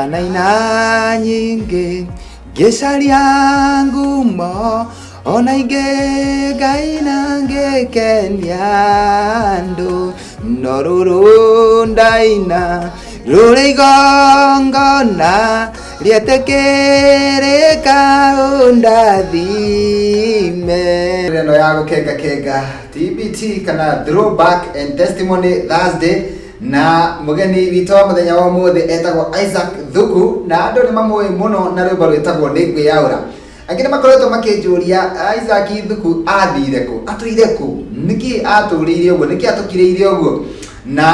ndanaina nyingi ngicaria ngumo ona ingi ngaina ngikenia andu no ruru ndaina ruri igongona rietekirika undathime ino ya gukenga TBT kana Throwback and Testimony Thursday na mugeni witũ wa muthenya wa umuthi etagwo Isaac Thuku na andu ni mamwe muno na rwimbo rwitagwo ni ngwiyaura. Angĩ nĩ makoretwo makĩnjũria Isaac Thuku athire kũ, atũire kũ, nĩkĩ atũrĩire ũguo, nĩkĩ atũkĩrĩire ũguo, na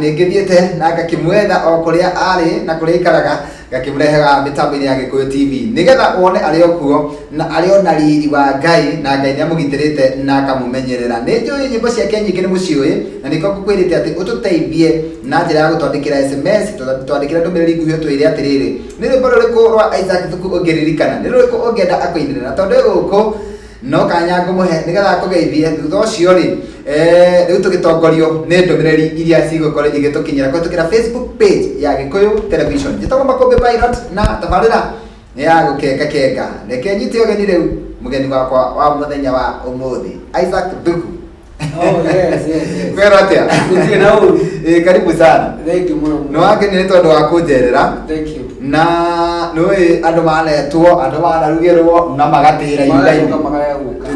nĩ ngĩthiĩte na ngakĩmwetha o kũrĩa arĩ na kũrĩa aikaraga ngakĩmũrehaga mĩtambo-inĩ ya Gĩkũyũ TV nĩgetha wone arĩ o kuo na arĩ ona riri wa Ngai na Ngai nĩ amũgitĩrĩte na akamũmenyerera. Nĩ njũĩ nyĩmbo ciake nyingĩ nĩ mũciũĩ na nĩkĩo ngũkwĩrĩte atĩ ũtũteithie na njĩra ya gũtwandĩkĩra SMS, twandĩkĩra ndũmĩrĩri nguhĩ ũtwĩre atĩrĩrĩ, nĩ rwĩmbo rũrĩkũ rwa Isaac Thuku ũngĩririkana, nĩ rũrĩkũ ũngĩenda akũinĩre, tondũ gũkũ no kanya ngũmũhe nĩgetha akũgeithie. Thutha ũcio rĩ rĩu tũgĩtongorio nĩ ndũmĩrĩri iria cigũkorwo igĩtũkinyĩra kũhĩtũkĩra Facebook page ya Gĩkũyũ Television. Njĩtagwo Makũmbĩ Pilot na tabarĩra nĩ ya gũkenga. Reke nyite ũgeni rĩu mũgeni wakwa wa mũthenya wa ũmũthĩ Isaac Thuku. Oh yes. Kwero atia? Kutie na huyu. Karibu sana. Thank you muno. No wake nĩ tondũ wa kũnjerera. Thank you. Na nĩ andũ manetwo, andũ manarugĩrwo na magatĩra ihinda-inĩ.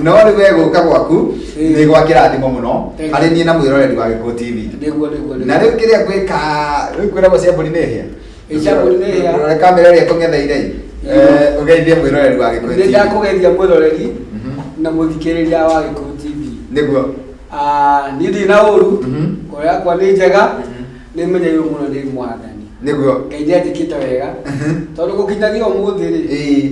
No rĩu wegũka gwaku nĩ gwa kĩrathimo mũno harĩ niĩ na mwĩroreri wa Gĩkũyũ TV. Na rĩu kĩrĩa ngwĩka rĩu kwĩragwo ciambũri nĩ hĩa. Ciambũri nĩ hĩa. Rore kamera ĩrĩa ĩkũng'etheire ũgeithie mwĩroreri wa Gĩkũyũ TV. Ndĩrenda kũgeithia mwĩroreri na mũthikĩrĩria wa Gĩkũyũ TV. Nĩguo. Niĩ ndĩ na ũru, ngoro yakwa nĩ njega, nĩ menyeirwo mũno nĩ Mwathani. Nĩguo. Ngai nĩanjĩkĩte wega tondũ gũkinyagia ũmũthĩ rĩ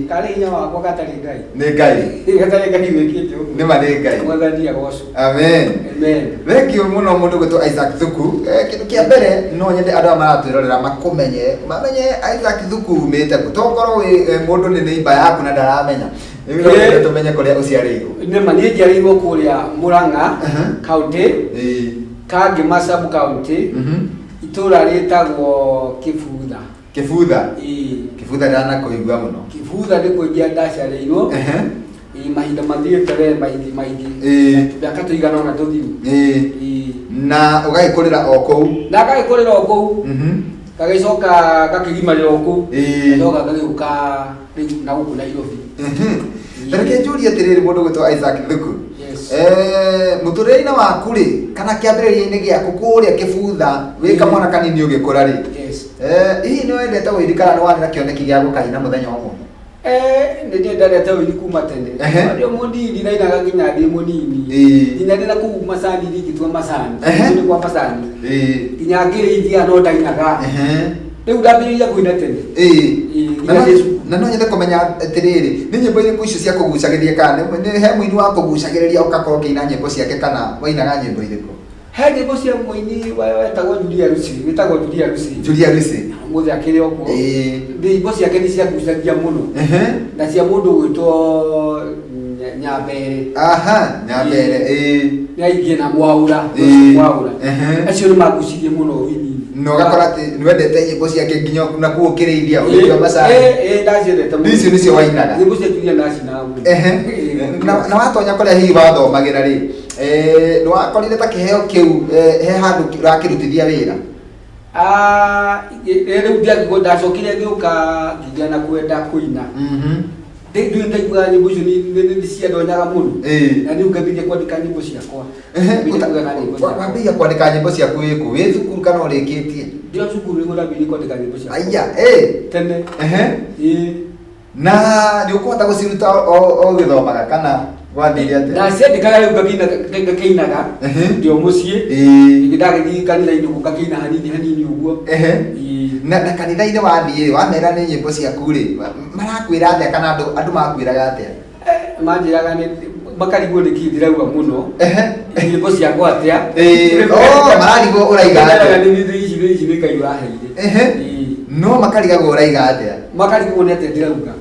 karĩ hinya wakwa gatarĩ Ngai. Nĩ Ngai. Gatarĩ Ngai wĩkĩte ũguo. Nĩ ma nĩ Ngai. Mwathani agocwo. Amen. Amen. Thank you mũno mũndũ gwĩtwo Isaac Thuku. Kĩndũ kĩa mbere no nyende andũ maratwĩrorera makũmenye, mamenye Isaac Thuku umĩte kũ. To ngorwo wĩ mũndũ nĩ neighbor yaku na ndaramenya. Nĩ tũmenye kũrĩa ũciarĩirwo. Nĩ ma niĩ njiarĩirwo kũrĩa Mũrang'a county, Kangema sub county, itũra rĩtagwo Kĩbutha. Kĩbutha. Kĩbutha ndanakũigua mũno. Kĩbutha nĩ kũingĩa ndaciarĩirwo. Mahinda mathiĩte we maingĩ. Mĩaka tũigana ona tũthiru. Na ũgagĩkũrĩra o kũu. Na ngagĩkũrĩra o kũu. Gagĩcoka gakĩgimarĩra o kũu. Gagĩcoka gagĩũka rĩu na gũkũ Nairobi. Reke njũrie atĩrĩrĩ mũndũ gwĩtwo Isaac Thuku. Mũtũrĩre-inĩ waku rĩ kana kĩambĩrĩria-inĩ gĩaku kũrĩa Kĩbutha wĩ kamwana kanini ũgĩkũra rĩ, hihi nĩ wendete ũini kana nĩ warĩ na kĩoneki gĩa gũkaina mũthenya ũmwe? Nĩ ndendete ũini kuma tene. Ndĩ mũnini nainaga nginya ndĩ mũnini. Nginya ndĩ na kũu macani ngĩtua macani. Nĩ kwa macani. Nginya ngĩrĩithia no ndainaga. Rĩu ndambĩrĩria kũina tene. Na no nyende kũmenya atĩrĩrĩ, nĩ nyĩmbo irĩkũ icio cia kũgucagĩrĩria kana nĩ he mũini wa kũgucagĩrĩria ũgakorwo ũkĩina nyĩmbo ciake kana wainaga nyĩmbo irĩkũ? He nyĩmbo cia mũini wetagwo Julia Lucy, wĩtagwo Julia Lucy. Julia Lucy. Mũthĩ akĩrĩ o kuo. Nyĩmbo ciake nĩ ciagucagia mũno. Na cia mũndũ gwĩtwo Nyambere. Nyambere. Nĩ aingĩ na Mwaura. Mwaura. Acio nĩ magucirie mũno ũini. No gakora atĩ nĩ wendete nyĩmbo ciake nginya na kuo ũkĩrĩithia ũgĩtua macani. Ndaciendete mũno. Icio nĩcio wainaga. Nyĩmbo cia Julia ndacinaga mũno. Na watonya kũrĩa hihi wathomagĩra rĩ, nĩ wakorire ta kĩheo kĩu he handũ ũrakĩrutithia wĩra? Rĩu ndacokire ngĩũka nginya na kwenda kũina. Ndĩ ndaiguaga nyĩmbo icio nĩ ciandonyaga mũno. Na rĩu ngambĩrĩria kwandĩka nyĩmbo ciakwa. Wambĩrĩria kwandĩka nyĩmbo ciaku wĩkũ? Wĩ thukuru kana ũrĩkĩtie? Ndĩ cukuru nĩguo ndambĩrĩirie kwandĩka nyĩmbo ciakwa. Aya, tene. Na nĩ ũkũhota gũciruta o gĩthomaga kana wathire atĩa? Ndaciandĩkaga rĩu ngakĩinaga ndĩ o mũciĩ. Ndagĩthiĩ kanitha-inĩ ngakĩina hanini ũguo. Na kanitha-inĩ wathiĩ wamera nĩ nyĩmbo ciaku rĩ, marakwĩra atĩa kana andũ makwĩraga atĩa? Manjĩraga makarigwo nĩkĩ ndĩrauga mũno nyĩmbo ciakwa atĩa. Mararigwo ũraiga atĩa? Ici nĩ Ngai ũraheire. No makarigagwo ũraiga atĩa? Makarigwo nĩ atĩa ndĩrauga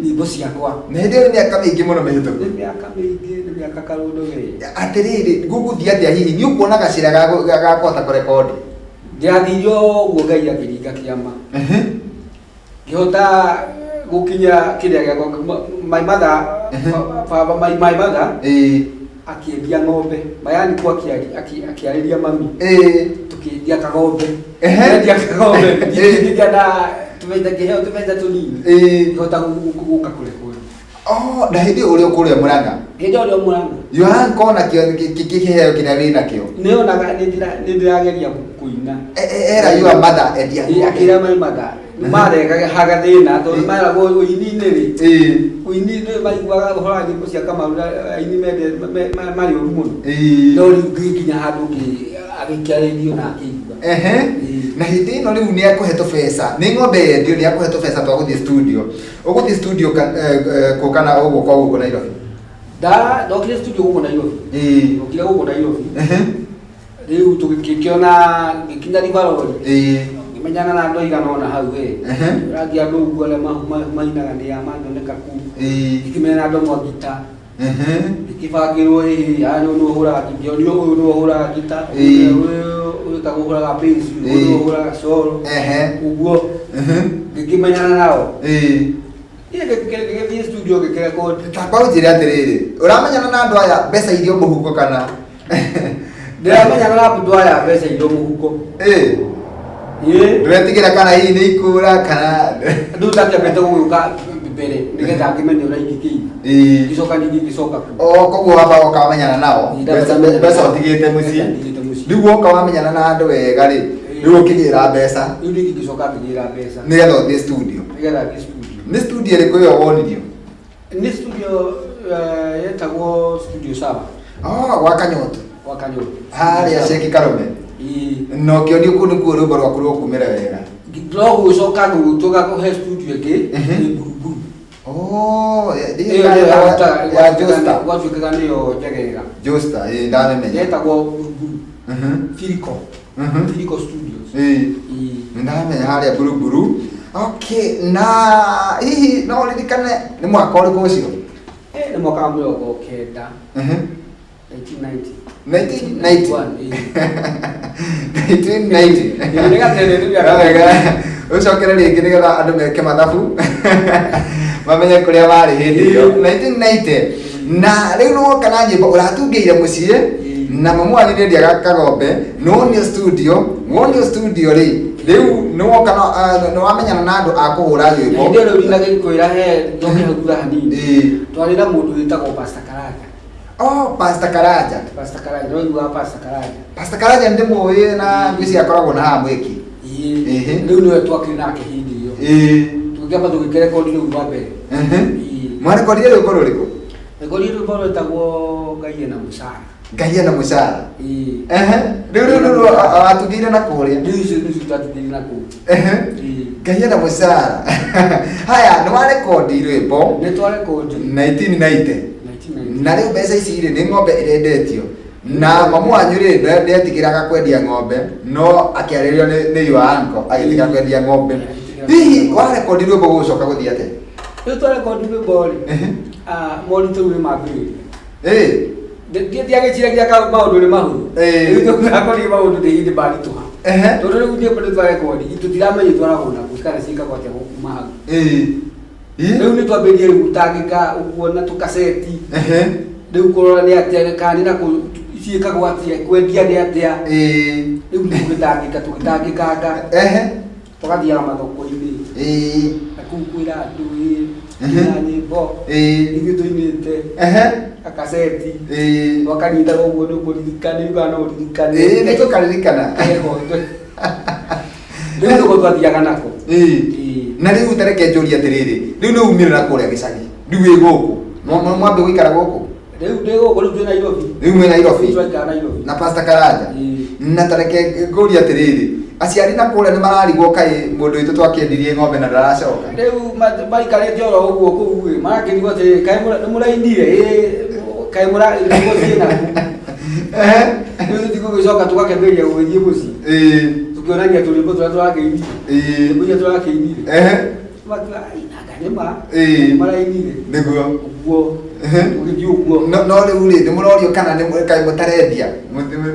nyĩmbo ciakwa. Na hĩndĩ ĩyo nĩ mĩaka mĩingĩ mũno mĩhĩtũku. Nĩ mĩaka mĩingĩ, nĩ mĩaka karũndo we. Atĩrĩrĩ, gũgũthiĩ atĩa hihi nĩ ũkuona gacĩra ga kũhota kũrekondi? Ndĩrathiire ũguo Ngai akĩringa kĩama. ngihota gukinya kiria gya my mother my mother akiendia ng'ombe mayani kwa akiariria mami tukiendia kagombe endia kagombe ndigana tumeita kiheo tumeita tunini ngihota guka kule kule na hindi uri ukuria Murang'a hindi uri Murang'a yohan kona kiheo kiria wina kio nionaga nindirageria kuina era your mother endia akira my mother marega hagathina to mara go uini-ini ri uini maiguaga hora nyimbo cia Kamaru aini mari uru muno no riu nginya handu agikiarerio na akigua na hindi ino riu ni akuhetwo pesa ni ng'ombe yendio ni akuhetwo pesa twa guthie studio uguthie studio kana uguo kwa uguo Nairobi ndokire studio uguo Nairobi ndokire uguo Nairobi riu tugikiona ngikinya ribarori menyana na ndo igana ona hau ragi andu uguo le mainaga ni amanyoneka ku ikimena ndo mwa gita ikibagirwo hihi ano no hura kibio ni uyu no hura gita uyu taguhura ga pesi uyu hura solo uguo ikimenyana nao Ye studio gikira ko takwa ujire atiriri uramenyana na andu aya mbeca irio muhuko kana ndiramenyana na andu aya mbeca irio muhuko nduretigira kana hii ni ikura kana nduta kya guka mbere nigetha akimenye ura ingiki gicoka gicoka koguo wamba ukamenyana nao mbeca utigite mucii riu woka wamenyana na andu wega ri riu ukigira mbeca riu gicoka kigira mbeca nigetha uthie studio ni studio ri kuyo wonirio ni studio yetagwo studio sawa wakanyoto haria Sheki Karume no kio ni kunu ku rumba rwa kuru kumera wega ngitlogo ucoka gutuga ko he studio ke buruburu ya Josta gwatuikaga niyo jegega Josta ndamenya yetagwo buruburu Filico Studios ndamenya haria buruburu okay na hihi no ririkane ni mwaka uriku ucio ni mwaka wa 1990 ucokere ringi nigetha andu meke mathabu mamenye kuria wari hindi iyo 1990 na riu no kana nyimbo uratungire mucii na mamu arindia kagombe no studio ri riu no kana no wamenyana na andu akuhura nyimbo ndio riu na gikwira he ndoke hagura hanini twari na mundu witagwo Pastor Karaja Pastor Karaja no wa Pastor Karaja ndi muwi na ngwisi akoragwo na hamweki riu niwe twakiri nake hindi iyo tukiamba tugikere kondi riu mbere mwana kondi riu korwo riko kondi riu mbere tagwo Ngaia na Musara riu atugire na kuria riu tatugire na kuria Ngaia na Musara haya no rekondi rwimbo ni twarekondi 1990 na riu mbeca ici ri ni ng'ombe irendetio na mamu wanyu ri ndetigiraga kwendia ng'ombe no akiaririo ni yo anko agitiga kwendia ng'ombe hihi warekondi rwimbo gucoka guthii ate riu twarekondi rwimbo ri monitor ri mambiri ndiagiciragia ka maundu ni mahuru riu tunakorire maundu ni hindi barituha tondu riu ndio pande twarekondi itutiramenye twaragwo na kuikara cika kwatia gukuma hau riu ni twambirie gutangika uguo na tukaseti riu kurora ni atia kani na ciikagwo atia kwendia ni atia riu tugitangikanga tugathiaga mathoko-ini na kuu kwira andu na nyimbo ithuĩ tũinĩte akaseti wakanyita ũguo nĩ ũkũririkane riu kana ũririkane nĩ tũkaririkana rĩu nĩguo twathiaga nako na rĩu tareke njũrie atĩrĩrĩ rĩu nĩ umĩrĩra kũrĩa gĩcagi rĩu wĩ gũkũ mwambe gũikara gũkũ rĩu ndĩ gũkũ rĩu twĩ Nairobi rĩu mwĩ Nairobi twaikara Nairobi na Pastor Karaja na tareke ngũrie atĩrĩrĩ aciari na kũrĩa nĩ mararigwo kaĩ mũndũ witũ twakiendirie ng'ombe na ndaracoka rĩu maikarĩte oro ũguo kũu marakĩrigwo atĩ kaĩ nĩ mũrainire kaĩ mũraigũcie naku rĩu tũtigũgĩcoka tũgakĩambĩrĩria gũgĩthiĩ mũciĩ tukionania tũrĩmbo tũrĩa tũrakĩinire nyĩmbo iria tũrakĩinire makiuga nanga nĩma marainire nĩguo ũguo tũgĩthiĩ ũguo no rĩu rĩ nĩ mũrorio kana kaĩ mũtarendia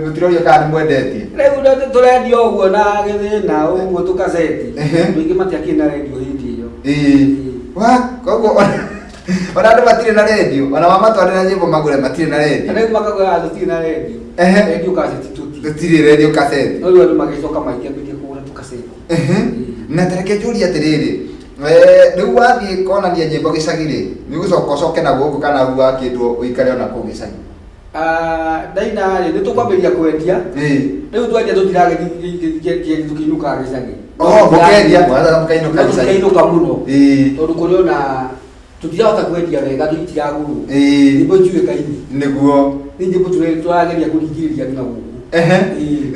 mũtirorio kana nĩ mwendetie rĩu tũrendia ũguo na gĩthĩna ũguo tũkaceti andũ aingĩ matiakĩrĩ na redio hĩndĩ ĩyo Wa kogo ona ndo matire na radio ona mama twarira nyimbo magure matire na radio ana makagura matire na radio radio cassette tutire radio cassette no ndo magicoka maiki mbike kugura tu cassette na tareke juri atiriri riu wathie konania nyimbo gicagire ni gucoka na guku kana ruwa kindu uikare ona ku gicagi daina ni tukwambiria kwendia riu twendia tutirage tukinuka gicagi mukendia mwaza mukainuka gicagi mukainuka muno tondu kuriona tutihota kwendia wega tuitiraguru nibo njue kaini niguo ninje turageria kuringiriria ngina guku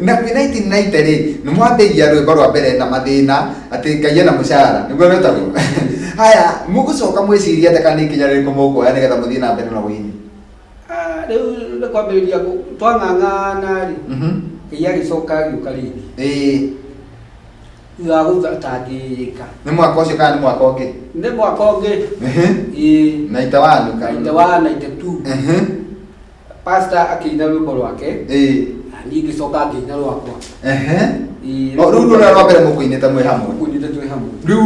na 1990 ri ni mwambiria rwimbo rwa mbere na mathina ati Ngai na mucara niguo wetagwo haya mugucoka mwiciria ati kana ikinya riri kumukuoya nigetha muthie na mbere na wini riu ni kwambiriria twang'ang'ana ri Ngai agicoka giuka ringi ya gutangika ni mwaka ucio kana ni mwaka ungi ni mwaka ungi 91 kana 92 pastor akiina rwimbo rwake ni ngicoka ngiina rwakwa riu rwa mbere mukuinite mwe hamwe mukuinite twi hamwe riu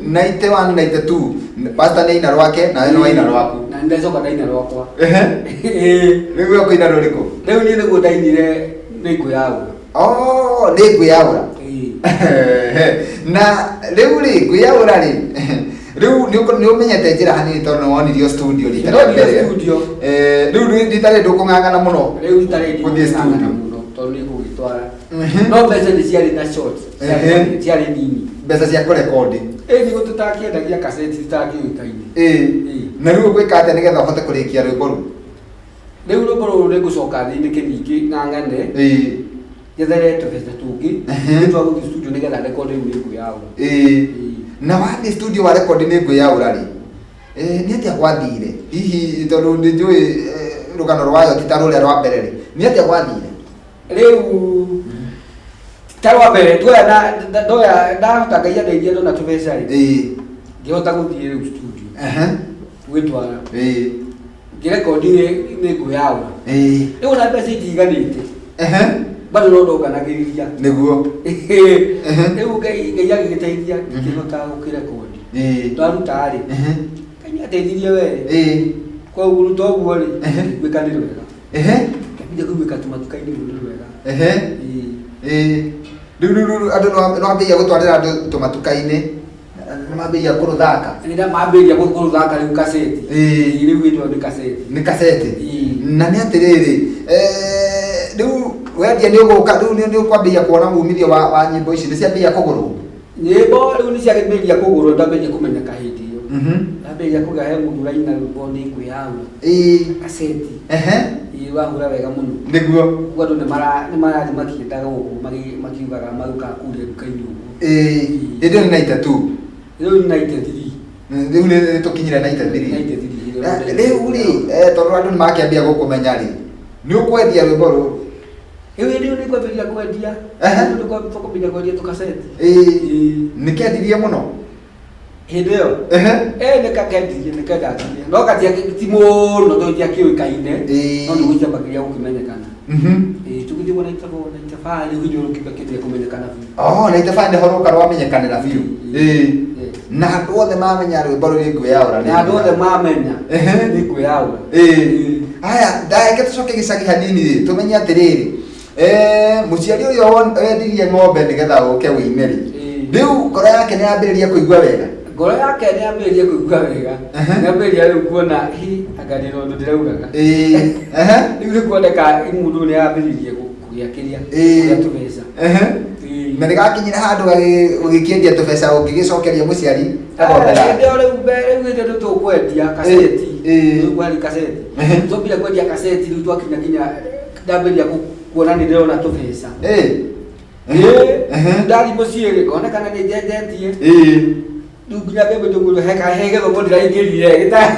91 92 pastor ni ina rwake na wewe ni ina rwaku na ndicoka ndaina rwakwa riu yo kuina ruriko riu ni niguo ndainire ni nguyaura ni nguyaura na riu ri nguyaura ri riu ni umenyete njira hanini tondu wonirio studio riu ritare ndukung'ang'ana muno riu ritare kuthie studio tondu ni gugitwara no mbeca ni ciari na short ciari nini mbeca cia kurekodi ni gututakiendagia cassette zitakiukaine na riu gwika atia nigetha uhote kurikia rwimbo ru riu rwimbo ru ni gucoka thini kiniki ng'ang'ane jethere tubesa tungi nitwa guthi studio nigetha record ni nguyaura na wathi studio wa record ni nguyaura ri ni atia gwathire hihi tondu ndi njui rugano rwayo titarule rwa mbere ri ni atia gwathire riu tarwa mbere twa na ndoya ndahota Ngai andeithia ndona tubesa ri ngihota guthie riu studio gwitwara ngirekondi ni nguyaura riu na mbeca itiganite bado no ndoganagiriria niguo riu Ngai agigiteithia ngihota gukirekondi twaruta ri Ngai ateithirie we kwa uguru toguo ri gwikanire wega kabide kubika tumatukaini ri wega riu andu no ambiria gutwarira andu tumatukaini mambia kuruthaka nida mambia kuruthaka riu cassette riu ito ni cassette na ni atiriri riu wendia ni uguka riu ni ukwambia kuona umithio wa nyimbo ici ni ciambia kugurwo nyimbo riu ni ciambia kugurwo ndambia kumenyeka hindi iyo ndambia kugahe mundu raina rwimbo ni nguyaura cassette wahura wega muno niguo gwandu ni marathi makiendaga uguo makiugaga maruka kuria duka-ini uguo ndio ni 92 riu ni 93 riu ni tukinyira 93 riu ri tondu andu ni makiambia gukumenya ri ni ukwendia rwimbo ru riu ndio ni kwambia kwendia ndio kwambia kwendia tu cassette ni kendirie muno hindi yo nikakendirie nikendakirie no katia timo no ndia kiukaine no ni gucia bakiria gukimenyekana tukithi wona itafali hiyo kibakite kumenyekana na itafali horoka rwamenyekanira biu na andu othe mamenya rwimbo ru ni nguyaura na andu othe mamenya ni nguyaura haya ndaike tucoke gicagi hanini ri tumenye atiriri muciari uyu wendirie ng'ombe nigetha uke wimeri riu ngoro yake ni yambiriria kuigua wega ngoro yake ni yambiriria kuigua wega ni yambiriria riu kuona aganiro ndu ndiraugaga riu kuoneka mundu ni yambiririe kugiakiria kugia tubesa na nigakinyira handu ugikiendia tubesa ungigicokeria muciari agombera ndio riu mbere ndio tukwendia cassette riu kwali cassette tubira kwendia cassette riu twakinya ndambiria kuona ni ndirona tubesa ndari muciiri kona kana ni jejetie nduginya bebe nduguru hege go ndira ingirire gitare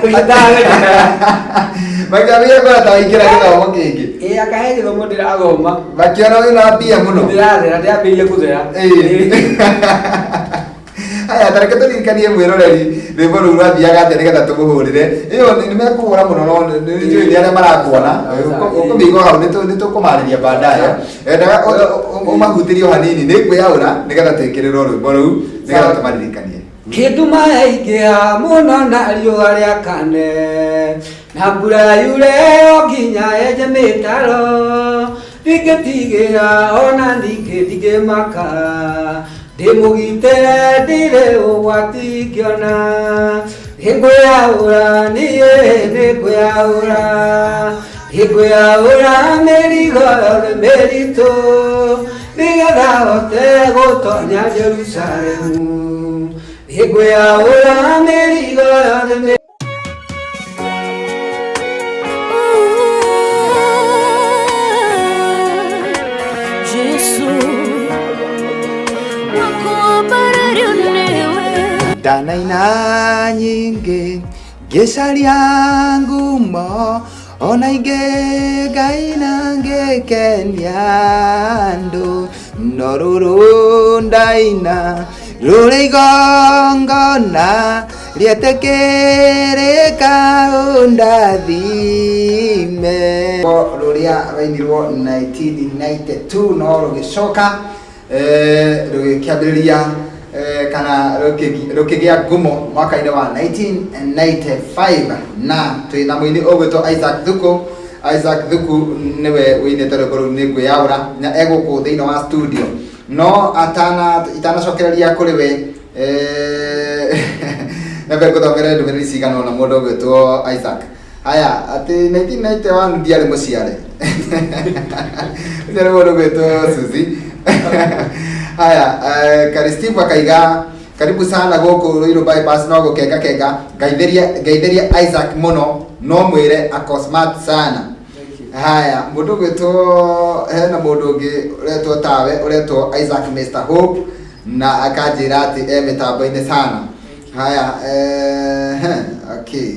magabia kwa taikira githomo kingi akahege go ndira agoma bakiona wina mbia muno ndira ndambirie kuthera haya tareke turirikanie mwiroreri rwimbo ruu rwathiaga atia nigetha tumuhurire iyo ni mekuhura muno no njui ni aria marakuona ukumiigua hau ni tukumariria baadaye endaga umahutirio hanini ni nguyaura nigetha twikirire rwimbo ruu nigetha tumaririkanie Kĩnduma yaingĩha mũno na riũa rĩakane, na mbura yure o nginya yenje mĩtaro, ndingĩtigĩra ona ningĩ ndingĩmaka, ndĩmũgitĩre ndirĩ ũgwati ngĩona, nĩngwĩyaũra niĩ nĩngwĩyaũra, nĩngwĩyaũra mĩrigo yothe mĩritũ, nĩgetha hote gũtonya Jerusalemu, nĩngwĩyaũra mĩrigo yothe mĩritũ. Ndanaina nyingĩ ngĩcaria ngumo, ona ingĩ ngaina ngĩkenia andũ, no rũrũ ndaina rũrĩ igongona rĩetĩkĩrĩka ũndathime. Rũrĩa rwainirwo 1992 no rũgĩcoka rũgĩkĩambĩrĩria kana rũkĩgĩa ngumo mwaka-inĩ wa 1995 na twĩna mũini ũgwĩtwo Isaac Thuku. Isaac Thuku nĩwe wĩinĩte rwĩmbo rũu nĩngwĩyaũra na egũkũ thĩinĩ wa studio, no itanacokereria kũrĩ we nebe ngũthomere ndũmĩrĩri cigana ũna mũndũ ũgwĩtwo Isaac. Haya, atĩ 1991 ndiarĩ mũciare ndiarĩ mũndũ ũgwĩtwo Suzy. Haya, Steve akaiga karibu sana gũkũ Ruiru bypass, no gũkenga ngaithĩria Isaac mũno, no mwĩre ako smart sana. Haya, mũndũ gwĩtwo hena mũndũ ũngĩ ũretwo tawe ũretwo Isaac Mr Hope na akanjĩra atĩ mĩtambo-inĩ sana. Haya, okay.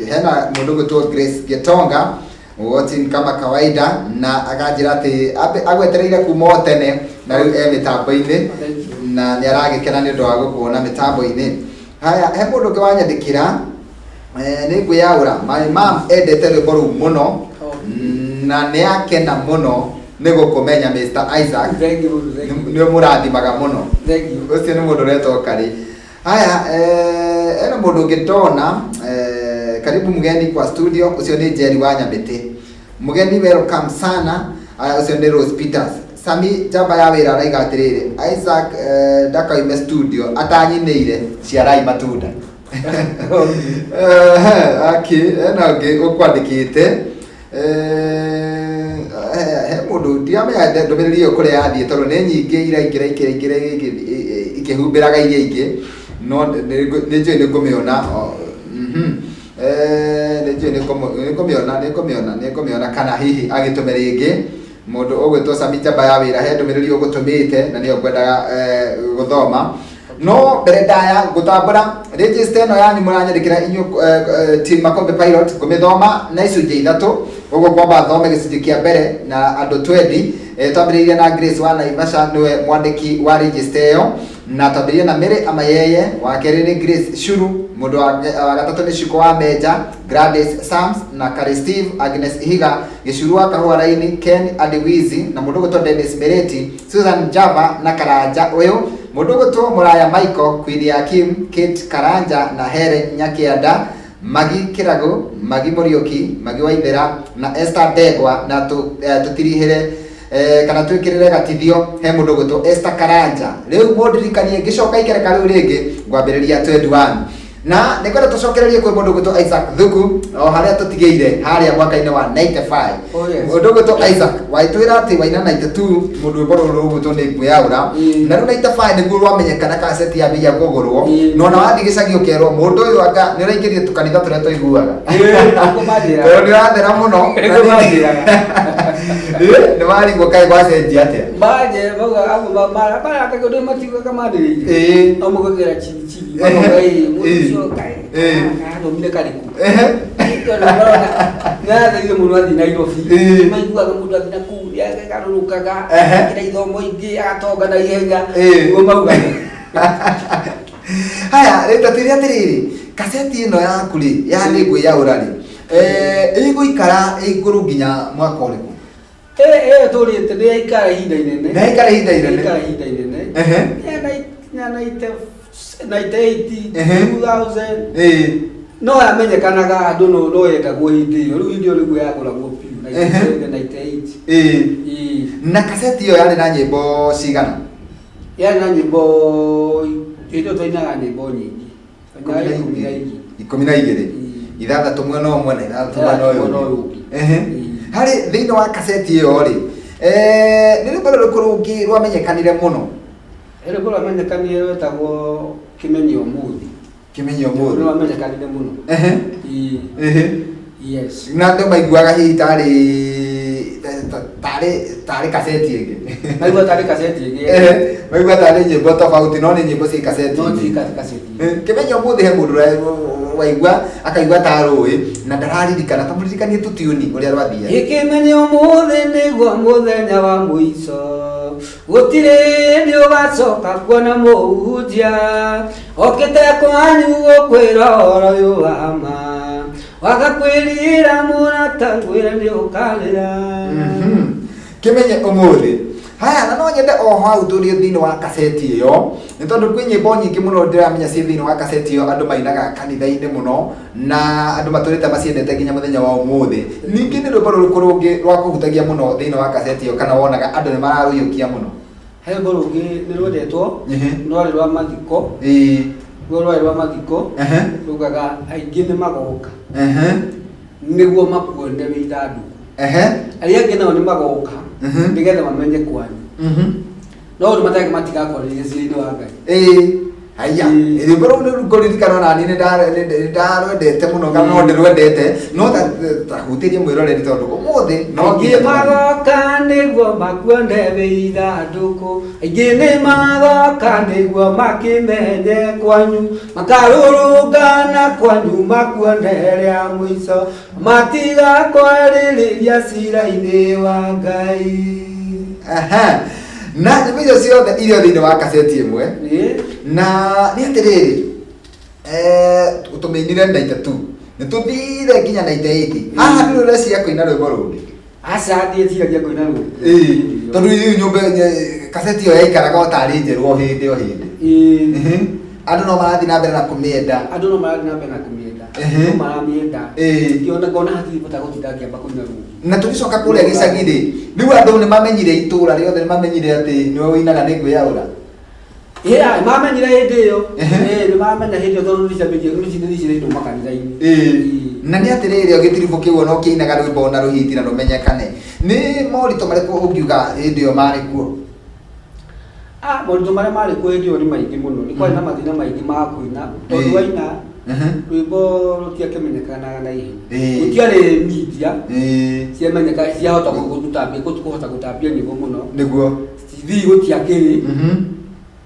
Hena mũndũ gwĩtwo Grace Getonga watching kama kawaida na akanjĩra atĩ agwetereire kuma tene na rĩu mĩtambo-inĩ na nĩaragĩkena nĩ ũndũ wa gũkuona mĩtambo-inĩ. Haya, he mũndũ ũngĩ wanyandĩkĩra nĩngwĩyaũra, my mom endete rwĩmbo rũu mũno na nĩakena mũno nĩ gũkũmenya Mr Isaac, nĩ mũrathimaga mũno. Ũcio nĩ mũndũ ũretwo Karĩ. Haya, ena mũndũ ũngĩ ndona karibu mgeni kwa studio, ucio ni Jerry wa Nyambĩtĩ. Mgeni welcome sana. Ucio ni Rose Peters. Sami jamba ya wĩra araiga atĩrĩrĩ, Isaac ndakaime studio atanyinĩire ciarai matunda. Okay, ena ũngĩ ũkwandĩkĩte he mũndũ ndiamenya ndũmĩrĩri ĩyo kũrĩa yathiĩ tondũ nĩ nyingĩ iraingĩra ikĩhumbĩraga iria ingĩ, no nĩnjũĩ nĩngũmĩona. Nĩngũmĩona kana hihi agĩtũme rĩngĩ mũndũ ũgwĩtwo Sami jamba ya wĩra, he ndũmĩrĩri ũgũtũmĩte na nĩyo ngwendaga gũthoma. No mbere ndaya ngũtambũra register ĩno yanyu mũranyandĩkĩra inyuĩ team Makombe Pilot, ngũmĩthoma na icunjĩ ithatũ. Ũguo kwamba thome gĩcunjĩ kĩa mbere na andũ 20. Twambĩrĩirie na Grace wa Naivasha, nĩwe mwandĩki wa register ĩyo, na twambĩrĩirie na Mary Amayeye, wa kerĩ nĩ Grace Shuru, mũndũ wa gatatũ nĩ Shiko wa Menja, Gladys Sams na Kari Steve, Agnes Ihiga, Gĩcuru wa Kahũa Raini, Ken Adiwizi na mũndũ ũgwĩtwo Dennis Mereti, Susan Java na Karanja ũyũ, mũndũ ũgwĩtwo Mũraya Michael, Queen Hakim, Kate Karanja na Helen Nyakianda, Magi Kirago, Magi Muriuki, Magi Waithera na Esther Ndegwa, na tũtirihĩre kana twĩkĩrĩre gatithio he mũndũ ũgwĩtwo Esther Karanja. Rĩu mũndirikanie ngĩcoka ikereka rĩu rĩngĩ ngwambĩrĩria 21 na nĩkwenda tũcokererie kwĩ mũndũ ũgwĩtwo Isaac Thuku o harĩa tũtigĩire harĩa mwaka-inĩ wa 95. Mũndũ ũgwĩtwo Isaac waitwĩra atĩ waina 92 mũndũ rwĩmbo rũrũ ũgwĩtwo nĩngwĩyaũra, na rĩu 95 nĩguo rwamenyekana kaseti yambĩrĩria kũgũrwo, no na wathiĩ gĩcagi ũkerwo mũndũ ũyũ anga nĩũraingĩrire tũkanitha tũrĩa tũiguaga tondũ nĩũrathera mũno nĩwarigwo kaĩ gwacenjia atĩa baje bara akagodo matigo kama ndĩrĩ omũgũgĩra chini mũcio kaĩ ndomire kariku na ndio mũno athi Nairobi maiguaga mũndũ athina kuria garũrũkaga ira ithomo ingĩ agatonga na ihenya ũguo maugaga. Haya, rĩtatĩrĩ atĩrĩrĩ, kaseti ĩno yaku rĩ ya nĩngwĩyaũra rĩ ĩgũikara igũrũ nginya mwaka ũrĩkũ? Tũrĩte nĩyaikara ihinda inene. Nĩyaikara ihinda inene? Yaikara ihinda inene. 98 2000 no amenyekanaga andu no yetagwo hindi iyo riu hindi riu yaguragwo piu 98 na kaseti iyo yari na nyimbo cigana yari na nyimbo indo twainaga nyimbo nyingi 12 ithathatũ mwena ũmwe na ithathatũ mwena ũyũ hari thĩinĩ wa kaseti iyo ri nĩ rwĩmbo rũrĩkũ rũngĩ rwamenyekanire mũno rwĩmbo rwamenyekanire rwetagwo Kimenyi Ũmũthĩ Ũmũthĩ rwamenyekanire mũno yes na andũ maiguaga hihi tarĩ kaseti ĩngĩ maigua tarĩ kaseti ĩngĩ maigua tarĩ nyĩmbo tofauti no nĩ nyĩmbo ciĩ kaseti Kimenyi Ũmũthĩ he mũndũ waigua akaigua ta rũĩ na ndararirikana ta mũririkanie tũtiuni ũrĩa rwathiaga Kimenyi Ũmũthĩ nĩguo mũthenya wa mũico gũtirĩ nĩ ũgacoka kuona mũhunjia okĩte kwanyu gũkwĩra ũhoro ũyũ wa ma wagakwĩrĩra mũratagwĩra nĩ ũkarĩra Kimenyi Ũmũthĩ haya na no nyende oho hau tũrĩ thĩinĩ wa kaseti ĩyo nĩ tondũ kwĩ nyĩmbo nyingĩ mũno ndĩramenya ciĩ thĩinĩ wa kaseti ĩyo andũ mainaga kanitha-inĩ mũno na andũ matũrĩte maciendete nginya mũthenya wa ũmũthĩ ningĩ nĩ rwĩmbo rũrĩkũ rũngĩ rwa kũhutagia mũno thĩinĩ wa kaseti ĩyo kana wonaga andũ nĩ mararũiyũkia mũno he rwĩmbo rũngĩ nĩ rwendetwo no rwarĩ rwa mathiko rwarĩ rwa mathiko rugaga aingĩ nĩ magoka nĩguo makuone wĩ ithandũkũ arĩa angĩ nao nĩ magoka nĩgetha mamenye kwanyu no ũndũ matarĩ matigakorĩria ciĩrĩ-inĩ wa Ngai haya rwĩmbo rũu nĩ kũririkana nani nĩ ndarwendete mũno kana no ndĩrwendete no tahutĩrie mwĩroreri tondũ ũmũthĩ no aingĩ magoka nĩguo makuone wĩ ithandũkũ aingĩ nĩ magoka nĩguo makĩmenye kwanyu makarũrũngana kwanyu makuone rĩa mũico matigakwarĩrĩria cira-inĩ wa Ngai na nyĩmbo icio ciothe irio thĩinĩ wa kaseti ĩmwe na nĩ atĩrĩrĩ tũmĩinire 92 nĩ tũthire nginya 98 haha nĩ ũreciria kũina rwĩmbo rũngĩ aca ndiĩciragia kũina rũngĩ tondũ rĩu nyũmba kaseti ĩyo yaikaraga o tarĩ njerũ o hĩndĩ o hĩndĩ andũ no marathiĩ na mbere na kũmĩenda no maramĩenda ngĩona ngona hatirĩ bata gũtinda ngĩamba kũina rũngĩ na tũgĩcoka kũrĩa gĩcagi-rĩ rĩu andũ nĩ mamenyire itũũra rĩothe nĩ mamenyire atĩ nĩwe ũinaga nĩ ngwĩyaũra mamenyire hĩndĩ ĩyo nĩ mamenya hĩndĩ ĩyo tondũ nĩcirĩindwo makanitha-inĩ na nĩ atĩrĩrĩ gĩtiribũ kĩu ona ũkĩinaga rwĩmbo na rũhiti na rũmenyekane nĩ moritũ marĩkũ ũngiuga hĩndĩ ĩyo marĩ kuo moritũ marĩa marĩ kuo hĩndĩ ĩyo nĩ maingĩ mũno nĩ kwarĩ na mathĩna maingĩ ma kũina tondũ waina rwĩmbo rũtiakĩmenyekanaga na ihenya gũtiarĩ media ciahota gũtambia nyĩmbo mũno nĩguo TV gũtiakĩrĩ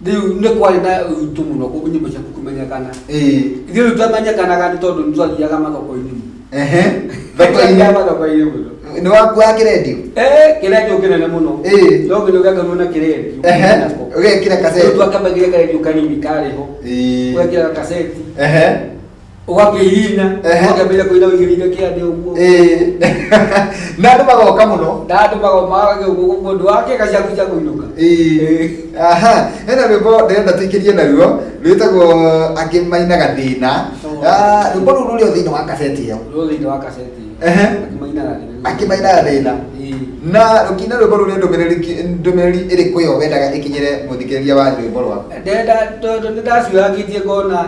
rĩu nĩ kwarĩ na ũritũ mũno nyĩmbo ciaku kũmenyekana ithuĩ rĩu twamenyekanaga nĩ tondũ nĩ twathiaga mathoko-inĩ mathoko-inĩ mũno nĩ wakuaga kĩrendio kĩrendio kĩnene mũno no nginya ũgĩakorwo na kĩrendio ũgekĩra kaseti rĩu twakambagĩria karendio kanini karĩho ũgekĩra kaseti ũgakĩhihinya ũgakĩambĩrĩria kũina ũigĩrĩire kĩande ũguo na andũ magoka mũno na andũ magoka mũndũ wakĩka ciaku cia kũinũka hena rwĩmbo ndĩrenda tũikĩrie naruo rwĩtagwo angĩ mainaga thĩna rwĩmbo rũu rũrĩ o thĩinĩ wa kaseti ĩyo akĩmainaga thĩna na rũkina rwĩmbo rũu nĩ ndũmĩrĩri ĩrĩkũ yo wendaga ĩkinyĩre mũthikĩrĩria wa rwĩmbo rwaku tondũ nĩ ndaciũragĩtie ngona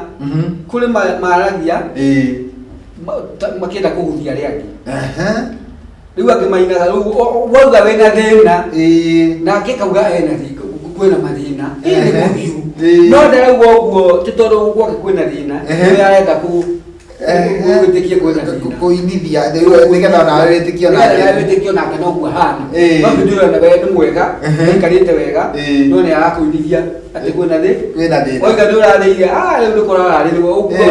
kũrĩ maragia makĩenda kũhuthia arĩa angĩ rĩu akĩmainaga wauga wĩna thĩna nake kauga kwĩna mathĩna no ndarauga ũguo ti tondũ gwake kwĩna thĩna nĩ arenda gwĩtĩkia kwĩna thĩna kũinithia nĩgetha nawe wĩtĩkio nake noguo hana no ndĩrona we nĩ mwega aikarĩte wega no nĩ arakũinithia atĩ kwĩna thĩna oiga nĩ ũrarĩire rĩu nĩ kũrararĩrwo ũguo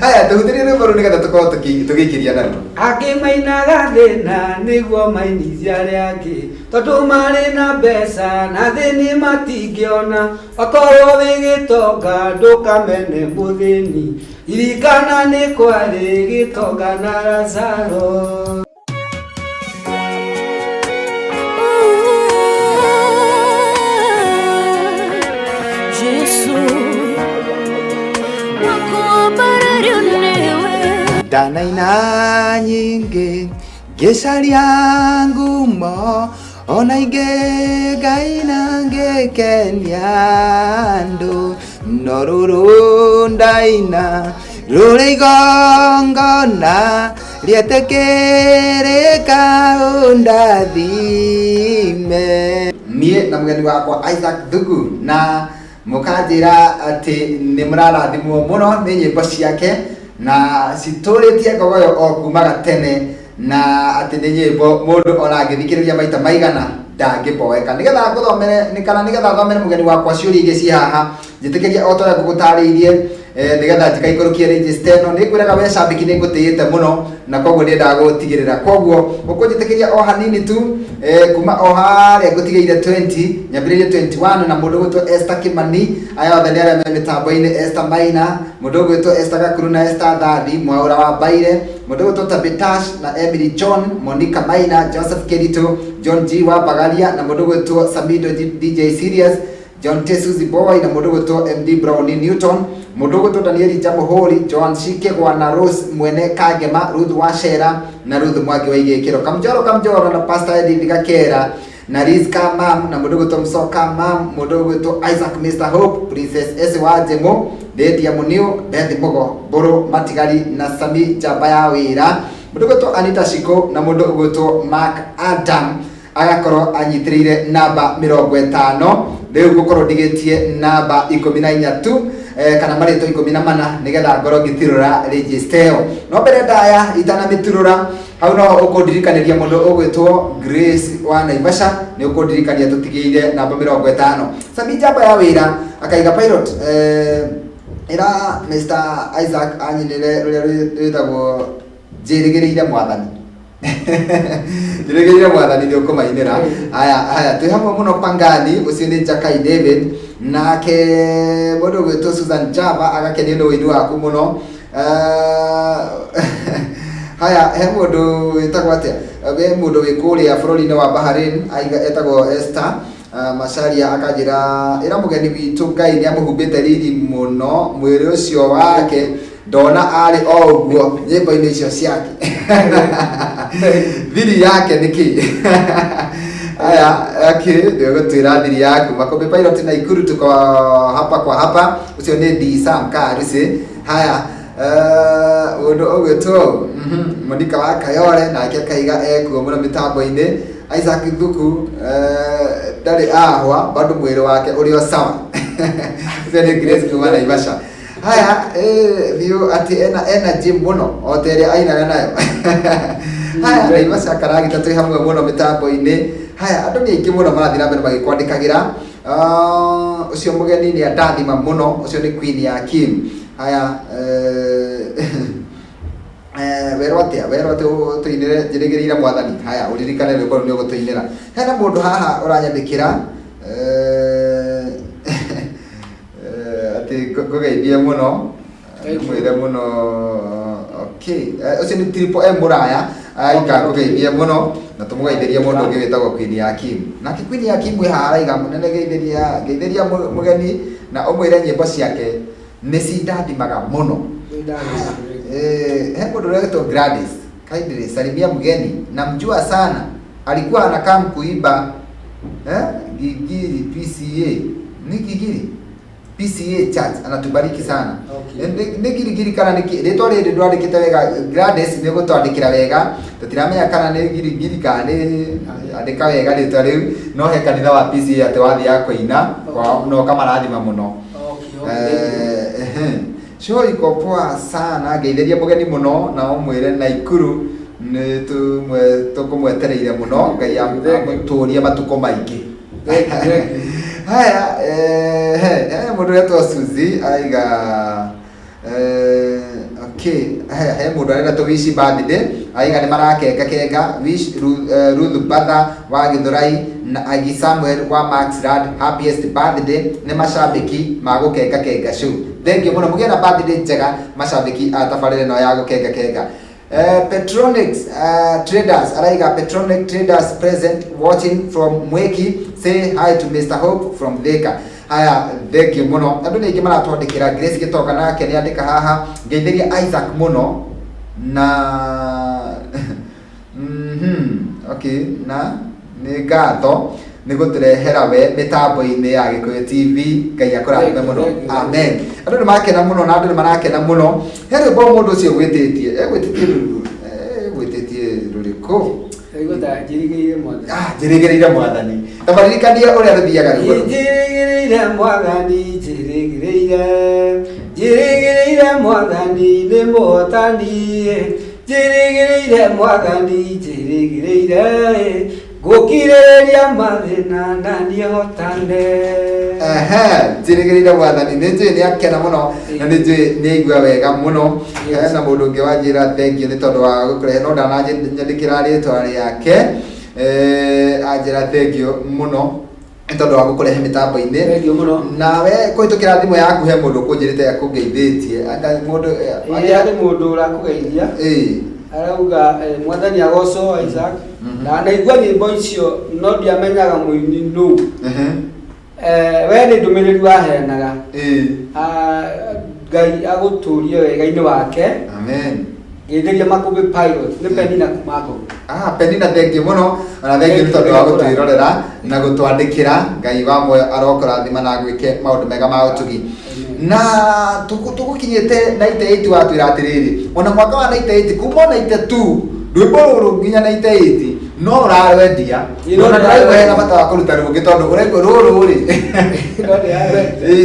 haya tũhutĩrie rwĩmbo rũu nĩgetha tũkorwo tũgĩikĩria naruo akĩmainaga thĩna nĩguo mainithia arĩa angĩ tondũ marĩ na mbeca na thĩni matingĩona okorwo wĩ gĩtonga ndũkamene mũthĩni irikana nĩ kwarĩ gĩtonga na Lazaro Jesus Danaina nyingi gecaria ngumo ona inge gaina ngekenia andu no ruru ndaina ruri igongona rietekereka undathime. Nie na mgeni wakwa Isaac Thuku na mukanjira ati ni murarathimwo muno ni nyimbo ciake na cituritie ngogoyo o kumaga tene na ati ni nyimbo mundu ona ngithikiriria maita maigana ndangiboeka nigetha nguthomere ni kana nigetha thomere mugeni wakwa ciuri ingi ci haha njitikirie o tore ngugutariirie nigetha njikaikũrũkie register ĩno nĩngwĩraga we cambĩki nĩngũtĩĩte mũno na koguo nĩendaga gũtigĩrĩra koguo ũkũnjĩtĩkĩria o hanini tu kuma o harĩa ngũtigĩire 20 nyambĩrĩrie 21 na mũndũ gwĩtwo Esther Kimani aya othe nĩ arĩa me mĩtambo-inĩ Esther Maina mũndũ gwĩtwo Esther Gakuru na Esther Thandi Mwaũra wa Mbaire mũndũ gwĩtwo Tabitash na Emily John Monica Maina Joseph Kerito John G wa Bagaria na mũndũ gwĩtwo Samido DJ Serious John Tesuzi Boy na mũndũ gwĩtwo MD Brown Newton mũndũ gwĩtwo Daniel Jamuhuri Joan Shikegwa na Rose Mwene Kagema Ruth Wachera na Ruth Mwangi wa Igĩkĩro Kamjoro na Pastor Edith Gakera na Rizka Mam na mũndũ gwĩtwo Msoka Mam mũndũ gwĩtwo Isaac Mr Hope Princess Esi wa Njemo Lydia Muniu Beth Mogo Boro Matigari na Sami Jamba ya Wĩra mũndũ gwĩtwo Anita Shiko na mũndũ gwĩtwo Mark Adam agakorwo anyitĩrĩire namba 50 rĩu ngũkorwo ndigĩtie namba 14 tu kana marĩtwa 14 nigetha ngorwo ngĩtirũra register ĩyo no mbere ndaya itanamĩtirũra hau no ũkũndirikanĩria mũndũ ũgwĩtwo Grace wa Naivasha nĩ ũkũndirikania tũtigĩire namba 50 Sami Jamba ya Wĩra akaiga pilot ĩra Mr Isaac anyinĩre rũrĩa rwĩtagwo njĩrĩgĩrĩire mwathani njĩrĩgĩrĩire mwathani nĩ ũkũmainĩra aya twĩ hamwe mũno Pangani ũcio nĩ Jakai David nake mũndũ gwĩtwo Susan Java agakenio nĩ wĩini waku mũno haya he mũndũ wĩtagwo atĩa we mũndũ wĩ kũrĩa bũrũri-inĩ wa Bahrain aiga etagwo Esther Macharia akanjĩra ĩra mũgeni witũ Ngai nĩ amũhumbĩte riri mũno mwĩrĩ ũcio wake ndona arĩ o ũguo nyĩmbo-inĩ icio ciake thiri yake nĩkĩ aya ndio gũtwĩra thiri yaku Makombe Pilot na Ikuru tuko hapa kwa hapa ucio nĩ D Sam Karisi haya ũndũ ũgwĩtwo Monica wa Kayore nake akaiga ekuo mũno mĩtambo-inĩ Isaac Thuku ndarĩ ahwa bado mwĩrĩ wake ũrĩ o sawa ucio nĩ Grace kuma Naivasha haya thiũ atĩ ena energy mũno o ta ĩrĩa ainaga nayo haya Naivasha karagita twĩ hamwe mũno mĩtambo-inĩ haya andũ nĩ aingĩ mũno marathiĩ na mbere magĩkwandĩkagĩra ũcio mũgeni nĩ andathima mũno ũcio nĩ Queen ya Kim haya werwo atĩa tũinĩre njĩrĩgĩrĩire mwathani haya ũririkane rwĩmbo rũu nĩ ũgũtũinĩra hena mũndũ haha ũranyandĩkĩra atĩ ngũgeithie mũno mwĩre mũno okay ũcio nĩ Triple M Mũraya aika ngũgeithie mũno na tũmũgeithĩrie mũndũ ũngĩ wĩtagwo Queen ya Kim nake Queen ya Kim wĩ haha araiga mũnene geithĩria mũgeni na ũmwĩre nyĩmbo ciake nĩ cindathimaga mũno he mũndũ ũrĩa Gladys Kaidri salimia mgeni namjua sana alikuwa anakaa kuimba Gigiri PCA ni Gigiri PCA Church anatubariki sana nĩ Girigiri kana nĩ rĩtwa rĩrĩ ndwandĩkĩte wega Gladys nĩ gũtwandĩkĩra wega tũtiramenya kana nĩ Girigiri kana nĩ andĩka wega rĩtwa rĩu no he kanitha wa PCA atĩ wathiaga kũina no kamarathima mũno show iko poa sana geithĩria mũgeni mũno na ũmwĩre Naikuru nĩ tũkũmwetereire mũno Ngai amũtũrie matukũ maingĩ haya mũndũ wetwo Suzi aiga okay he mũndũ arenda tũ wish birthday aiga nĩ marakenga wish Ruth Batha wa Githurai na Agi Samuel wa Maxrad happiest birthday nĩ macambĩki ma gũkenga show thank you mũno mũgĩe na birthday njega macambĩki a tabarĩre no ya gũkenga Petronics Traders araiga Petronic Traders present watching from Mweki say hi to Mr Hope from Thika Haya thengio muno andu ningi maratwandikira Grace Gitoka nake ni andika haha ngeithiria Isaac muno na okay na ni ngatho ni guturehera we mitambo-ini ya Gikuyu TV Ngai akurathime muno amen andu ni makena muno na andu ni marakena muno here bo mundu ucio gwititie ruriko njirigireire mwathani tabaririkanie uria ruthiaga njirigireire mwathani njirigireire mwathani ni muhotani njirigireire mwathani njirigireire gukiriria mathina na niehotane njirigireire mwathani ninjui ni akena muno na ninjui ni aigua wega muno na mundu ungi wanjira thengio ni tondu wa gukurehe no ndananyandikira ritwa riake anjira thengio muno ni tondu wa gukurehe mitambo-ini nawe kuhitukira thimu yaku he mundu kunjirite akungeithitie anga mundu ari mundu urakugeithia arauga mwathani agoco Isaac na naigua nyimbo icio no ndiamenyaga muini no we ni ndumiriri waheanaga Ngai aguturie wega-ini wake amen ngeithiria Makubi Pilot ni Penina Kumago Penina thengio muno na thengio ni tondu wa gutwirorera na gutwandikira Ngai wa moyo arokorathima na gwike maundu mega ma utugi na tugukinyite 98 watwira atiriri ona mwaka wa 98 kuma 92 rwimbo ruru nginya 98 no urarwendia ona ndaraigua na bata wa kuruta rungi tondu urengo ruru ri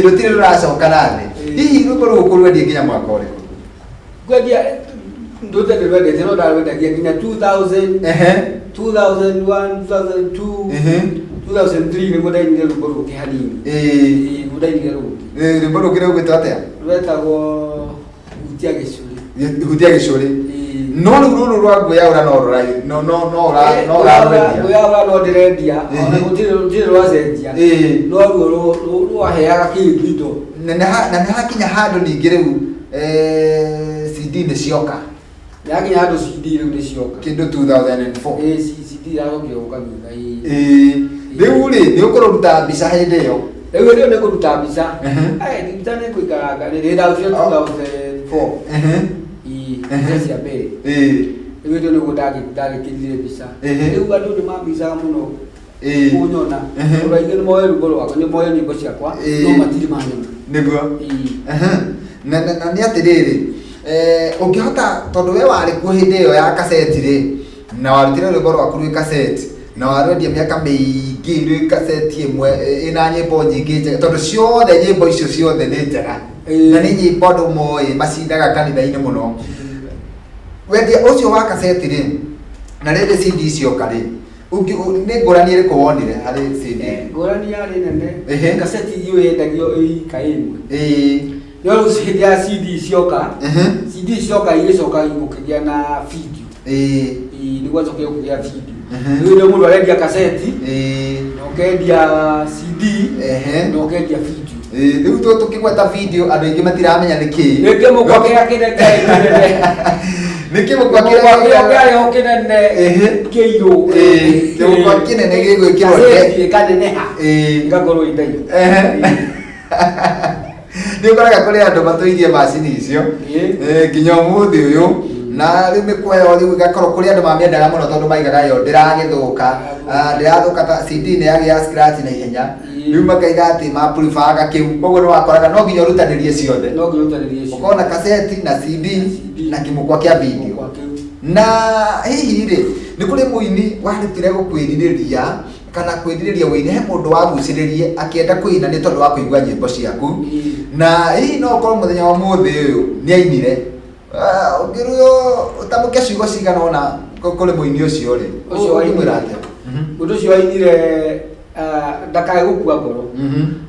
rutiri ruracoka nathi hihi rwimbo ruru kurwendia nginya mwaka uriku gwendia ndote ndirwendete no ndarwendagia nginya 2000 2001 2002 2003 niguo ndainire rwimbo ruru kihanini ndainire ruru rwimbo ruru kire ugwitwo atia rwetagwo Hutia Gicuri no ruru rwa Nguyaura no rurai no Nguyaura no ndirendia ona gutire rwacenjia no ruo rwaheaga kingindo na hakinya handu ningi riu CD ni cioka yakinya handu CD riu ni cioka kindu 2004 CD yarogioka thutha riu ri ni ukuruta mbica hindi iyo riu ni kuruta mbica mbica ni kuikaranga ni ndaucio 2004 cia mbere riu ndio niguo ndagikirire mbica riu andu ni mambicaga muno kunyona uraige ni moyo rwimbo rwakwa ni moyo nyimbo ciakwa no matiri manyona niguo na ni atiriri ungihota tondu we wari kuo hindi iyo ya kaseti ri na warutire rwimbo rwaku rwi kaseti na warwendia miaka miingi rwi kaseti imwe ina nyimbo nyingi njega tondu ciothe nyimbo icio ciothe ni njega na ni nyimbo andu moi macindaga kanitha-ini muno wendia ucio wa kaseti ri na rende CD cioka ri ni ngurani iriku wonire hari CD ngurani yari nene kaseti iyo yendagio ika imwe no riu hindi ya CD cioka CD cioka igicoka igukigia na video niguo acoke gukigia video riu ndio mundu arendia kaseti na ukendia CD na ukendia video riu tu tukigweta video andu aingi matiramenya niki reke mukwa kia kinene niki mukwa kia kinene kiiru mukwa kinene gigwikirwo kaseti kaneneha ngakorwo ithai ni ukoraga kuri andu matuirie macini icio nginya umuthi uyu na riu mikwayo riu igakorwo kuri andu mamiendaga muno tondu maigaga yo ndiragithuka ndirathuka ta CD ni yagia scratch na ihenya riu makaiga ati mapurifaga kiu koguo ni wakoraga no nginya urutanirie ciothe ukona kaseti na CD na kimukwa kia video na hihi ri ni kuri muini warutire gukwiririria kana kwiririria wine he mundu waguciririe akienda kuina ni tondu wa kuigua nyimbo ciaku na hihi no korwo muthenya wa muthi uyu ni ainire ungiruyo utamuke ciugo cigana ona kuri muini ucio ri ucio waimira atia mundu ucio wainire ndakae gukua ngoro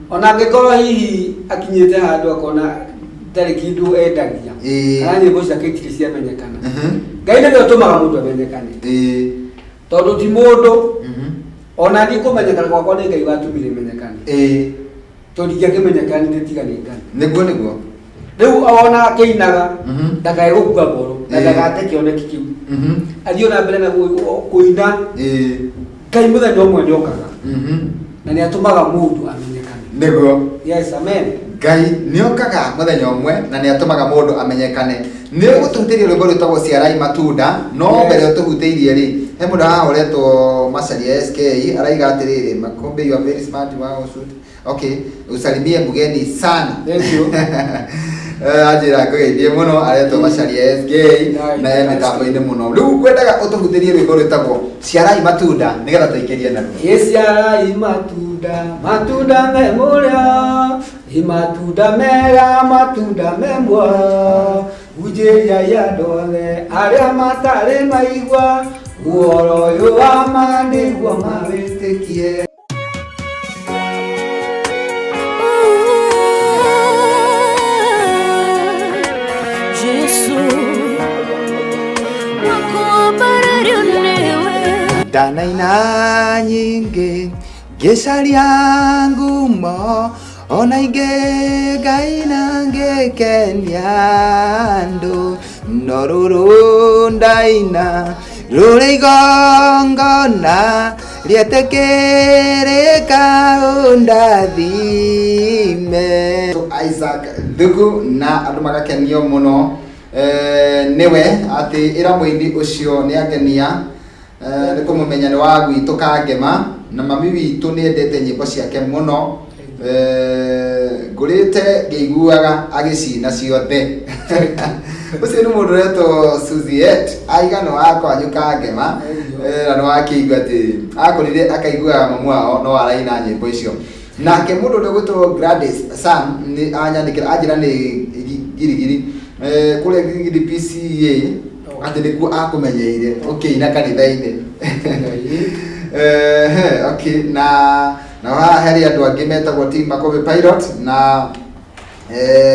ona angikorwo hihi akinyite handu akona tari kindu endagia kana nyimbo ciake itiri ciamenyekana Ngai ndio utumaga mundu amenyekane tondu ti mundu ona ndi kumenyekana gwakwa ni Ngai watumire menyekane tondu ingĩmenyekana nĩ tiganĩkana niguo riu ona akĩinaga ndakae gũkua ngoro na ndagate kĩoneki kĩu athiĩ na mbere na kũina Ngai mũthenya ũmwe nĩokaga na nĩ atũmaga mũndũ amenyekane Nego. Yes, amen. Ngai niokaga muthenya umwe na ni atumaga mundu amenyekane. Ni gututiria rwimbo rwitagwo Ciarai Matunda no mbere utuhuteirie ri he mundu haha uretwo Macharia SK araiga atiriri makombe you are very smart wow shoot. Okay, usalimie mugeni sana. Thank you. Ajira kugeithie muno aretwo Macharia SK na ye mitambo-ini muno. Riu kwendaga utuhuteirie rwimbo rwitagwo Ciarai Matunda nigetha tuikerie naruo. Ciarai Matunda, matunda memoria, matunda mega, matunda memwa, ujeya ya dole, aria matare maigwa, uoro yo amani gwa mawitekie. Danaina nyingi gecaria ngumo ona inge gaina ngekenia andu no ruru ndaina ruri igongona rietekirika undathime. Isaac Thuku na andu magakenio muno niwe ati ira muini ucio ni agenia ni kumumenya ni wa gwitu Kangema na mami witu ni endete nyimbo ciake muno ngurite ngeiguaga agicina ciothe. Ucio ni mundu retwo Suziet aiga no akwanyu Kangema na no akigua ati akorire akaiguaga mamu wao no araina nyimbo icio. Nake mundu uri gwitwo Gladys Sam ni anyandikira ajira ni girigiri kule girigiri PCA ati niku akumenyeire okay na kanitha-ini. Okay na heri andu angi metagwo team Makobe Pilot na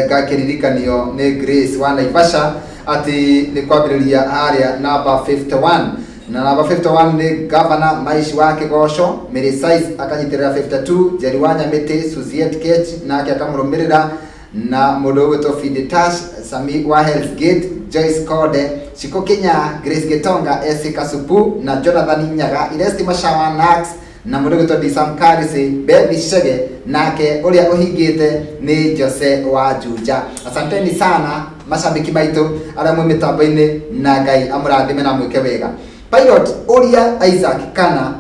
gakiririkanio ni Grace wa Naivasha ati ni kwambiriria haria number 51 na number 51 ni Governor Maishi wa Kigosho, Mary Size akanyitirira 52, Jerry wa Nyamiti, Suziet Kech na akamurumirira na mundu witwo Fiditash Sami wa Hell's Gate, Joyce Kode, Chiko Kenya, Grace Getonga, Esi Kasupu na Jonathan Nyaga, Iresti Mashawa Nax na mundu witwo Disam Karisi, Baby Shege nake uria uhingite ni Jose wa Juja. Asanteni sana mashabiki baitu aria mwe mitambo-ini na Ngai amurathime na mwike wega. Pilot uria Isaac kana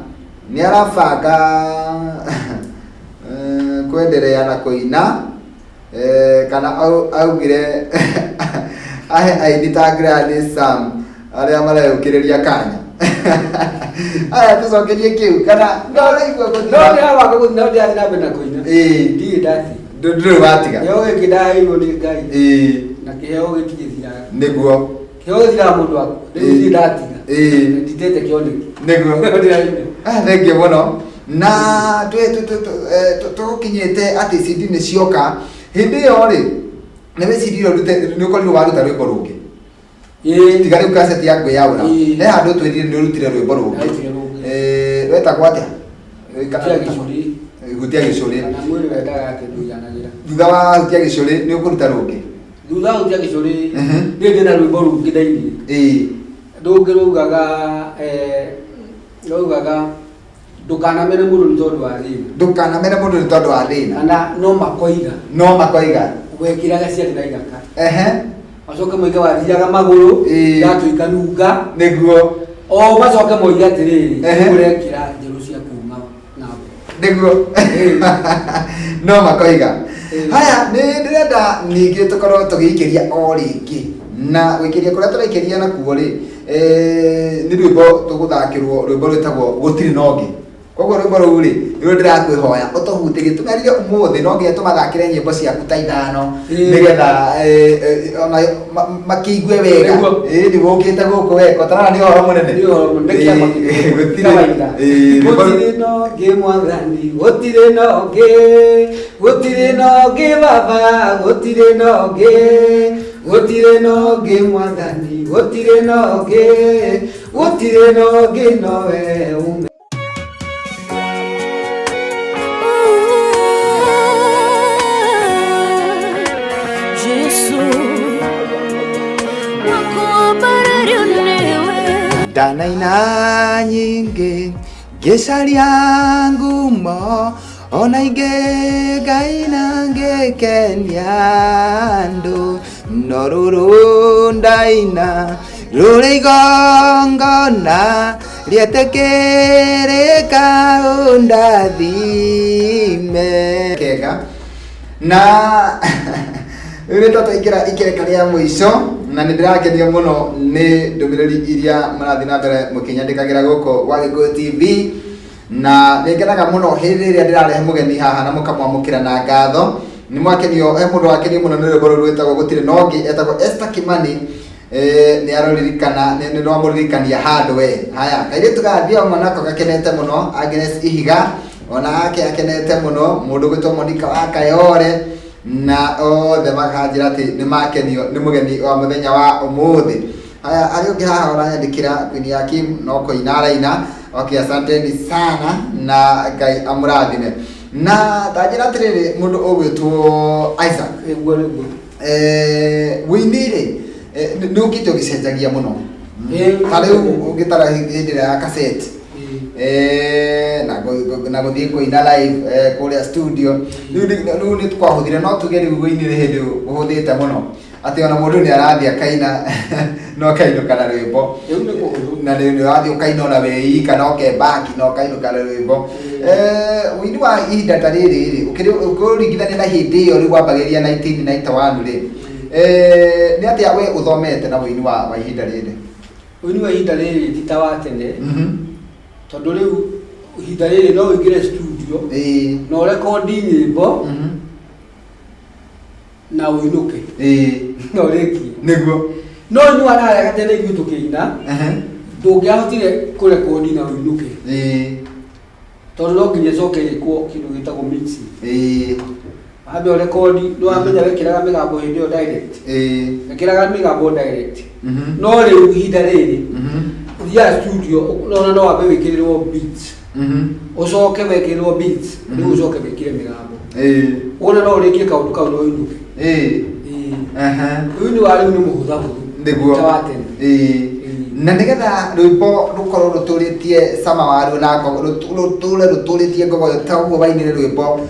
ni arabanga kwenderea na kuina kana augire ahe aidita Gladys Sam aria marayukiriria kanya. Aya tucokerie kiu kana ndaraigua ko no ndia na bena kuina ndi ndati nduru watiga yo gikidaiwo ni Ngai na kiheo gikithira niguo kiheo thira mundu wako ndi ndatiga nditete kioneki niguo thengie muno na tukinyite ati CD ni cioka hindi yo ri nebe CD ro ni ukorirwo waruta rwimbo rungi tigari ukaseti yaku yaura ne handu twirire ni urutire rwimbo rungi wetagwo atia gutia gicuri na mwiri wendaga ati nduyanagira thutha wa gutia gicuri ni ukuruta rungi thutha wa gutia gicuri ndi na rwimbo rungi ndaini ndungirugaga ndukanamene mundu ni tondu wa thina ndukanamene mundu ni tondu wa thina kana no makoiga gwekiraga ciari na igaka macoke moige wathiraga maguru gatuika nunga niguo o macoke moige atiriri urekira njeru cia kuma nabo niguo no makoiga. Haya ni ndirenda ningi tukorwo tugiikeria o ringi na wikiria kuria turaikiria na kuo ri ni rwimbo tuguthakirwo rwimbo rwitagwo gutiri nongi. Koguo rwimbo ruu ri ru ndirakwihoya utuhutie tumerie umuthi no nginya tumathakire nyimbo ciaku ta ithano nigetha ona makiigue wega ni gukite guku weko tarana ni horo munene ni horo munene gutire nongi mwathani gutire nongi baba gutire nongi mwathani gutire nongi nowe Danaina nyingi gecaria ngumo ona inge Ngai nange kenyandu noruru ndaina rurigongona rietekereka undathime kega na rita twaikira ikereka ria mwisho na nindirakenio muno ni ndumiriri iria marathi na mbere mukinyandikagira guko Wagikuyu TV na ngenaga muno hindi iria ndirarehe mugeni haha na mukamwamukira na ngatho ni mwakenio mundu wakenio muno ni rwimbo rwitagwo gutire nongi etagwo Esther Kimani ni aroririkana ni ndo amuririkania handu we haya kairitu gathio mwanako gakenete muno Agnes Ihiga ona ake akenete muno mundu gwitwo Monica wa Kayore na othe makanjira ati ni makenio ni mugeni wa muthenya wa umuthi haya ari ungi haha oranyandikira Queen ya Kim no koinaraina okay asanteni sana na Ngai amurathime na tajira atiriri mundu ugwitwo Isaac winire ni ukite ugicenjagia muno tari ugitara hindi ya cassette na guthie kuina live kuria studio riu ni twahuthire no tugeri winire hindi uhuthite muno ati ona mundu ni arathi akaina no kaino kana rwimbo na ni arathi ukaina ona wei kana okebaki no kaino kana rwimbo wini wa ihinda ta riri ukiringithania na hindi iyo ri wambagiria 1991 ri ni ati we uthomete na wini wa ihinda riri wini wa ihinda riri titawa tene tondu riu ihinda riri no wingire studio no record nyimbo na uinuke no reki niguo no ni wana ya gatene ithu tukiina ndungiahotire kurekodi na uinuke tondu no nginya coke ikwo kindu gitagwo mix abe rekodi no amenya wekiraga migambo hindi yo direct wekiraga migambo direct no riu ihinda riri uthia studio no wabe wikirirwo beats ucoke wekirwo beats riu ucoke wekire migambo ona no rikie kaundu kau no inuke uyu ni wari ni muhutha niguo na nigetha rwimbo rukorwo ruturitie sama waru na ruturitie ngogo taguo wainire rwimbo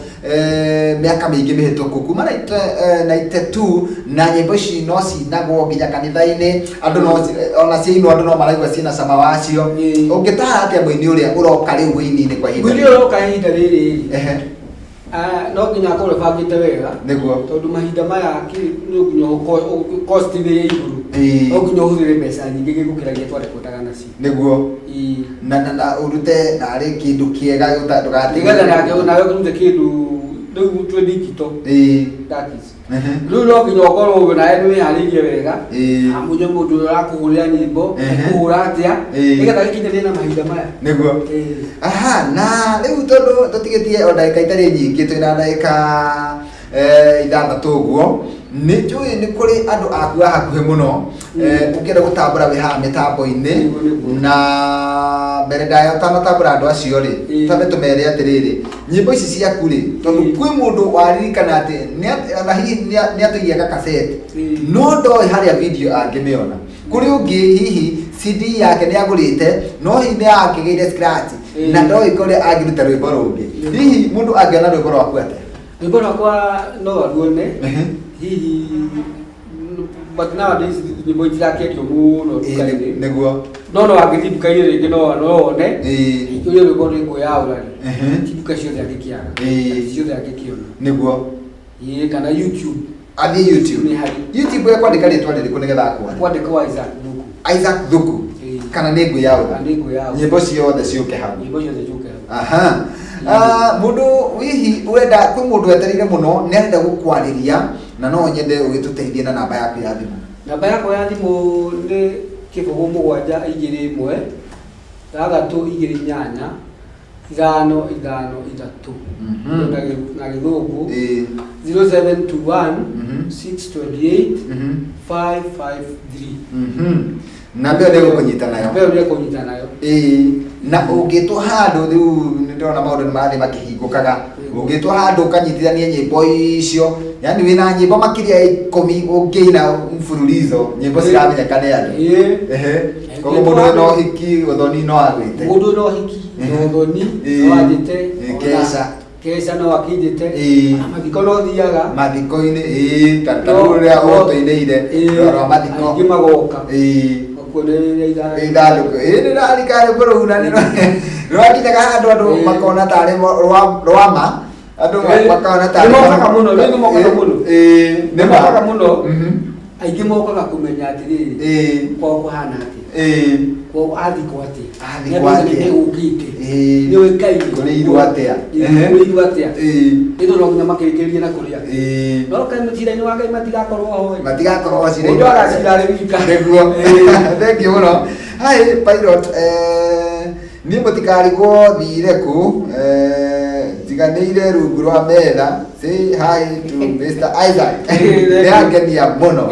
miaka mingi mihituku kuma 92 na nyimbo ici no cinagwo nginya kanitha-ini andu no ona ciino andu no maraigua cina sama wacio ungitaha atia muini uria uroka riu wini-ini kwa ihinda muini uroka ihinda riri no nginya akorwo bangite wega niguo tondu mahinda maya no nginya cost ri iguru no nginya uhuthire mbeca nyingi gikukiragia twarekodaga nacio niguo na urute na ri kindu kiega utatigatha nake nawe kurute kindu riu twe digital that is riu no nginya ukorwo nawe ni wihariirie wega amunye mundu urakuhuria nyimbo kuhura atia nigetha gikinyanie na mahinda maya niguo aha na riu tondu tutigitie o ndagika itari nyingi twina ndagika ithathatu guo ni njui ni kuri andu aku hakuhi muno ukienda gutambura wi ha mitambo-ini na mbere ndayo tanatambura andu acio ri tabe tumere atiriri nyimbo ici ciaku ri tondu kwi mundu waririkana ati ni atuiaga cassette no ndoi haria video angimiona kuri ungi hihi CD yake ni agurite no hindi akigeire scratch na ndoi kuri agiruta rwimbo rungi hihi mundu angiona rwimbo rwaku atia rwimbo rwakwa no aruone hihi but nowadays nyimbo itiraketio muno duka-ini niguo no wangithii duka-ini ringi no one ikiuria rwimbo rwingu ya urari ti duka ciothe angikiaga ciothe angikiona niguo kana YouTube athi YouTube kwandika ritwa ririku nigetha akwa kwandika Isaac Thuku kana ni ngui ya urari nyimbo ciothe ciuke hau aha mundu wihi urenda kwi mundu wetereire muno ni arenda gukwariria na no nyende ugituteithie na namba yaku ya thimu namba yako ya thimu ni 0721 328 553 na githungu 0721 628 553 na mbeo ndio kunyita nayo na ugitwa handu riu ndona maundu ni marathi makihingukaga ugitwa handu kanyitithania nyimbo icio yani wina nyimbo makiria 10 ungiina mfululizo nyimbo ciramenyekane andu koguo mundu no hiki uthoni no agwite mundu no hiki uthoni no athite kesha kesa no akijite mathiko no thiaga mathiko-inĩ tarũrĩa ũtũinĩire rwa mathiko angĩ magoka ithandũkũ nĩ rarika rũna rwakinyaga andũ makona tarĩ rwama andũ makona tarĩ nĩ mokaga mũno aingĩ mokaga kũmenya atĩrĩrĩ kwao kũhana atĩa kwao athikwo atĩa nĩ gũkĩte nĩ wĩkai kũrĩirwo atĩa ĩno no nginya makĩrĩkĩrĩrie na kũrĩa no kaĩ mũcira-inĩ wa Ngai matigakorwo mũndũ agacira arĩ wika nĩguo thengiũ mũno hi pilot niĩ mũtikarigwo thire kũ njiganĩire rungu rwa metha say hi to Mr. Isaac nĩangenia mũno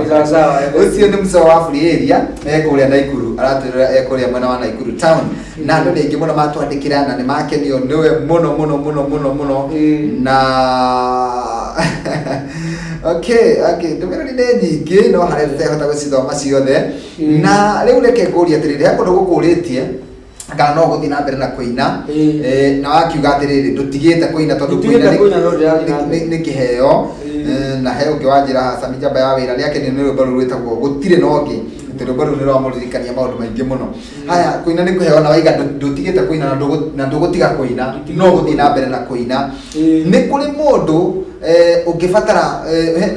ũcio nĩ mũco wa free area ekũrĩa Naikuru aratwĩrĩra ekũrĩa mwena wa Naikuru town na andũ aingĩ mũno matwandĩkĩra na nĩ makenio nĩwe mũno na okay ndũmĩrĩri nĩ nyingĩ no harĩa tutahota gũcithoma ciothe na rĩu reke ngũrie atĩrĩrĩ he mũndũ gũkũrĩtie kana no gũthiĩ na mbere na kũina na wakiuga atĩrĩrĩ ndũtigĩte kũina tondũ kũina nĩ kĩheo na he ũngĩ wanjĩra Sami Njamba ya wĩra nĩakenio nĩ rwĩmbo rũu rwĩtagwo gũtirĩ na ũngĩ rwĩmbo rũu nĩ rwamũririkania maũndũ maingĩ mũno haya kũina nĩ kũheo na waiga ndũtigĩte kũina na ndũgũtiga kũina no gũthiĩ na mbere na kũina nĩ kũrĩ mũndũ ũngĩbatara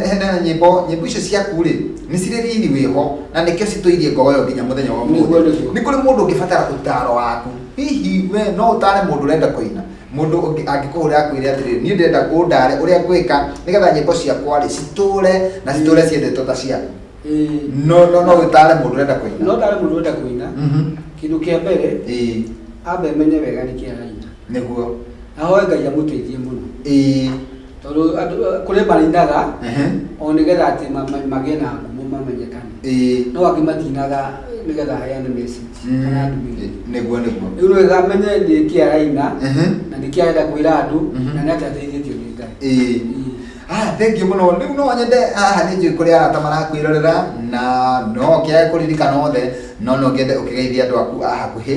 hena nyĩmbo icio ciaku rĩ nĩ cirĩ riri wĩho na nĩkĩo citũirie ngogoyo nginya mũthenya wa ũmũthĩ nĩ kũrĩ mũndũ ũngĩbatara ũtaro waku hihi we no ũtare mũndũ ũrenda kũina mũndũ angĩkũhũrĩra akwĩre atĩrĩrĩ niĩ ndĩrenda ũndare ũrĩa ngwĩka nĩgetha nyĩmbo ciakwa rĩ citũre na citũre ciendetwo ta ciaku no ũtare mũndũ ũrenda kũina no ndare mũndũ ũrenda kũina kĩndũ kĩa mbere ambe menye wega nĩ kĩĩ araina nĩguo ahoe Ngai amũteithie mũno tondũ kũrĩ marĩinaga o nĩgetha atĩ magĩe na ngumo mamenyekane no angĩ matinaga nĩgetha aheane message kana ndũmĩrĩri nĩguo rĩu wega amenye nĩ kĩĩ araina na nĩ kĩĩ arenda kwĩra andũ na nĩ atĩ ateithĩtio nĩ Ngai thengiũ mũno rĩu no nyende haha nĩ njũĩ kũrĩ arata marakwĩrorera na no kĩage kũririkana othe no ngende ũkĩgeithia andũ aku a hakuhĩ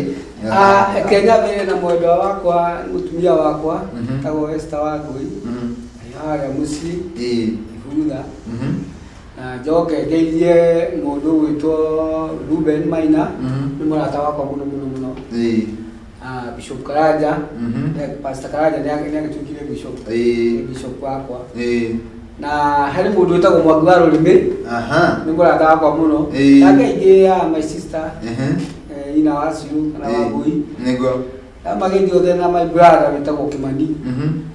Kenya mbere na mwendwa wakwa mũtumia wakwa tagwo Esther Wangui harĩa mũciĩ Ibutha na njoke ngeithie mũndũ gwĩtwo Ruben Maina nĩ mũrata wakwa mũno Bishop Karanja Pastor Karanja nĩ agĩtuĩkire Bishop wakwa na harĩ mũndũ wĩtagwo Mwangi wa Rũrĩmĩ nĩ mũrata wakwa mũno na ngeithie my sister Ina Wasiu kana Wangui nĩguo magĩthiĩ othe na my brother wĩtagwo Kĩmani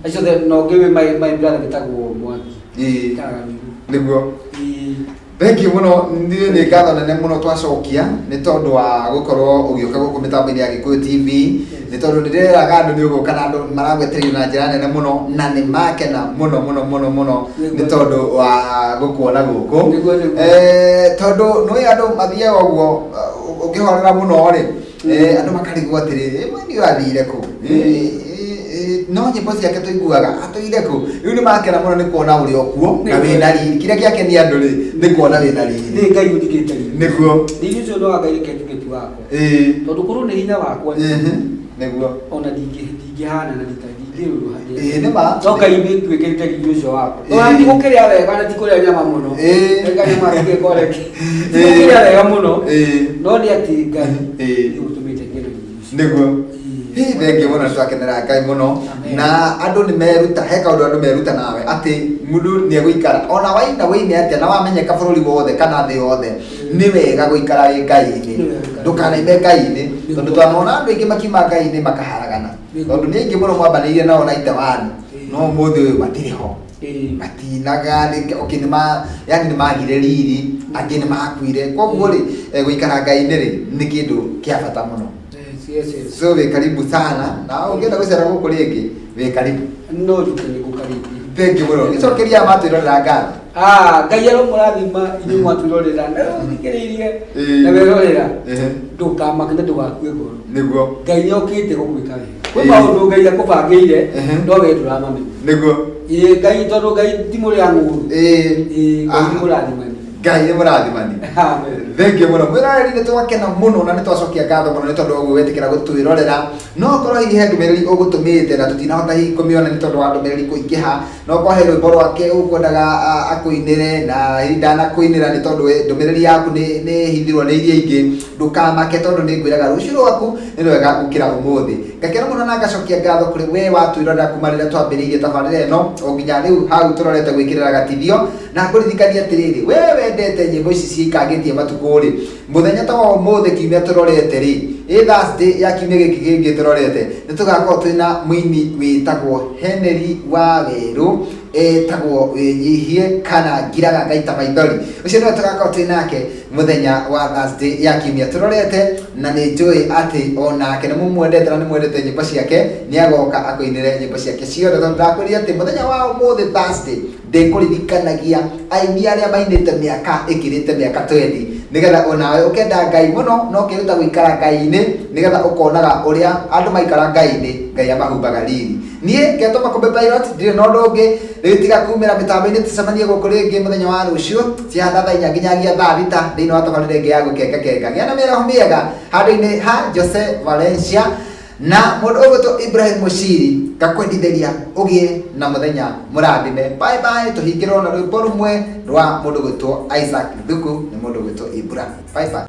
acio othe no ngĩwe my brother wĩtagwo Mwangi nĩguo thengiũ mũno niĩ nĩ ngatho nene mũno twacokia nĩ tondũ wa gũkorwo ũgĩũka gũkũ mĩtambo-inĩ ya Gĩkũyũ TV nĩ tondũ nĩ ndĩreraga andũ nĩ ũgũka na andũ maragwetereire na njĩra nene mũno na nĩ makena mũno nĩ tondũ wa gũkuona gũkũ tondũ nĩ andũ mathiaga ũguo ũkĩhorera mũno rĩ andũ makarigwo atĩrĩrĩ nĩ ũrathire kũ no nyĩmbo ciake tũiguaga atũire kũ rĩu nĩ makena mũno nĩ kuona ũrĩ o kuo na wĩna riri kĩrĩa gĩakenia andũ rĩ nĩ kuona wĩna riri nĩ Ngai ũthikĩte nĩguo riri ũcio no Ngai kĩndũ wakwa tondũ korwo nĩ hinya wakwa nĩguo ona ndingĩhana na ndingĩrũrũha nĩ ma no Ngai nĩtuĩkĩrĩte riri ũcio wakwa ona ndigũkĩrĩa wega na tikũrĩa nyama mũno Ngai nĩmatigĩkoreki tikũrĩa wega mũno no nĩ atĩ Ngai nĩgũtũmĩte ngĩrĩ nĩguo thengiũ mũno nĩtwakenera Ngai mũno na andũ nĩ meruta he kaũndũ andũ meruta nawe atĩ mũndũ nĩ egũikara ona waina wĩine atĩa na wamenyeka bũrũri wothe kana thĩ yothe nĩ wega gũikara wĩ Ngai-inĩ ndũkanaime Ngai-inĩ tondũ twanona andũ aingĩ makiuma Ngai-inĩ makaharagana tondũ nĩ aingĩ mũno mwambanĩire nao na ithe wanyu no ũmũthĩ ũyũ matirĩ ho matinaga yani nĩ magire riri angĩ nĩ makuire koguo rĩ gũikara Ngai-inĩ rĩ nĩ kĩndũ kĩa bata mũno so we karibu sana na ungeenda gũcera gũkũ rĩngĩ we karibu no njuke nĩgũkaribu thengiũ mũno gĩcokeria matwĩrorera ngatho Ngai aromũrathima inyuĩ mwatwĩrorera na thikĩrĩirie na werorera ndũkamake na ndũgakue ngoro nĩguo Ngai nĩokĩte gũgwĩka wega kwĩ maũndũ Ngai akũbangĩire no we ndũramamenya nĩguo Ngai tondũ Ngai ti mũrĩa ng'ũru Ngai nĩ mũrathimani Ngai nĩ mũrathimani. Thengiũ mũno. Mwĩroreri nĩ twakena mũno na nĩ twacokia ngatho mũno nĩ tondũ wa gwĩtĩkĩra gũtwĩrorera. No korwo hihi he ndũmĩrĩri ũgũtũmĩte na tũtinahota hihi kũmĩona nĩ tondũ wa ndũmĩrĩri kũingĩha, no korwo he rwĩmbo rwake ũkwendaga akũinĩre na hihi ndanakũinĩra nĩ tondũ ndũmĩrĩri yaku nĩ hithirwo nĩ iria ingĩ, ndũkamake tondũ nĩ ngwĩraga rũciũ rwaku nĩ rwega gũkĩra ũmũthĩ. Ngakena mũno na ngacokia ngatho kũrĩ we watwĩrorera kuma rĩrĩa twambĩrĩirie tabarĩra ĩno o nginya rĩu hau tũrorete gwĩkĩrĩra gatithio na ngũririkania atĩrĩrĩ, we wendete nyĩmbo ici ciĩkangĩtie matukũ rĩ, mũthenya ta wa ũmũthĩ kiumia tũrorete rĩ, Thursday ya kiumia gĩkĩ kĩngĩ tũrorete nĩ tũgakorwo twĩna mũini wĩtagwo Henry Wawerũ etagwo wĩnyihie kana ngiraga ngaita maithori. Ũcio nĩwe tũgakorwo twĩnake mũthenya wa Thursday ya kiumia tũrorete, na nĩ njũĩ atĩ onake nĩ mũmwendete na nĩ mwendete nyĩmbo ciake, nĩ agoka akũinĩre nyĩmbo ciake ciothe. Tondũ ndakwĩrire atĩ mũthenya wa ũmũthĩ Thursday ndĩkũririkanagia aini arĩa mainĩte mĩaka ĩkĩrĩte mĩaka 20, nĩgetha onawe ũkenda Ngai mũno no ũkĩruta gũikara Ngai-inĩ, nĩgetha ũkonaga ũrĩa andũ maikara Ngai-inĩ, Ngai amahumbaga riri. Niĩ Ngetũ Makũmbĩ Pilot ndirĩ na ũndũ ũngĩ rĩu tiga kumĩra mĩtambo-inĩ tũcemanie gũkũ rĩngĩ mũthenya wa rũciũ ciahana thaa 4 nginyagia thaa 6 thĩinĩ wa tabarĩra ĩngĩ ya gũkengakenga. Gĩa na mĩaraho mĩega handũ-inĩ ha Jose Valencia na mũndũ ũgwĩtwo Ibrahim Mũciri, ngakwendithĩria ũgĩe na mũthenya mũrathime. Bye bye. Tũhingĩrwo na rwĩmbo rũmwe rwa mũndũ ũgwĩtwo Isaac Thuku na mũndũ ũgwĩtwo Ibra. Bye bye.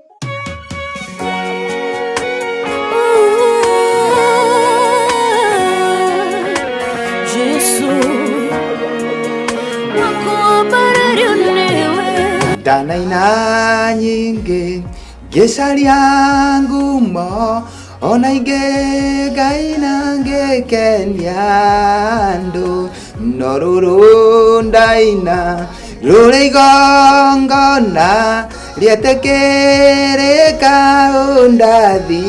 Ndanaina nyingĩ ngĩcaria ngumo ona ingĩ ngaina ngĩkenia andũ, no rũrũ ndaina rũrĩ igongona rĩetĩkĩrĩka ũndathime.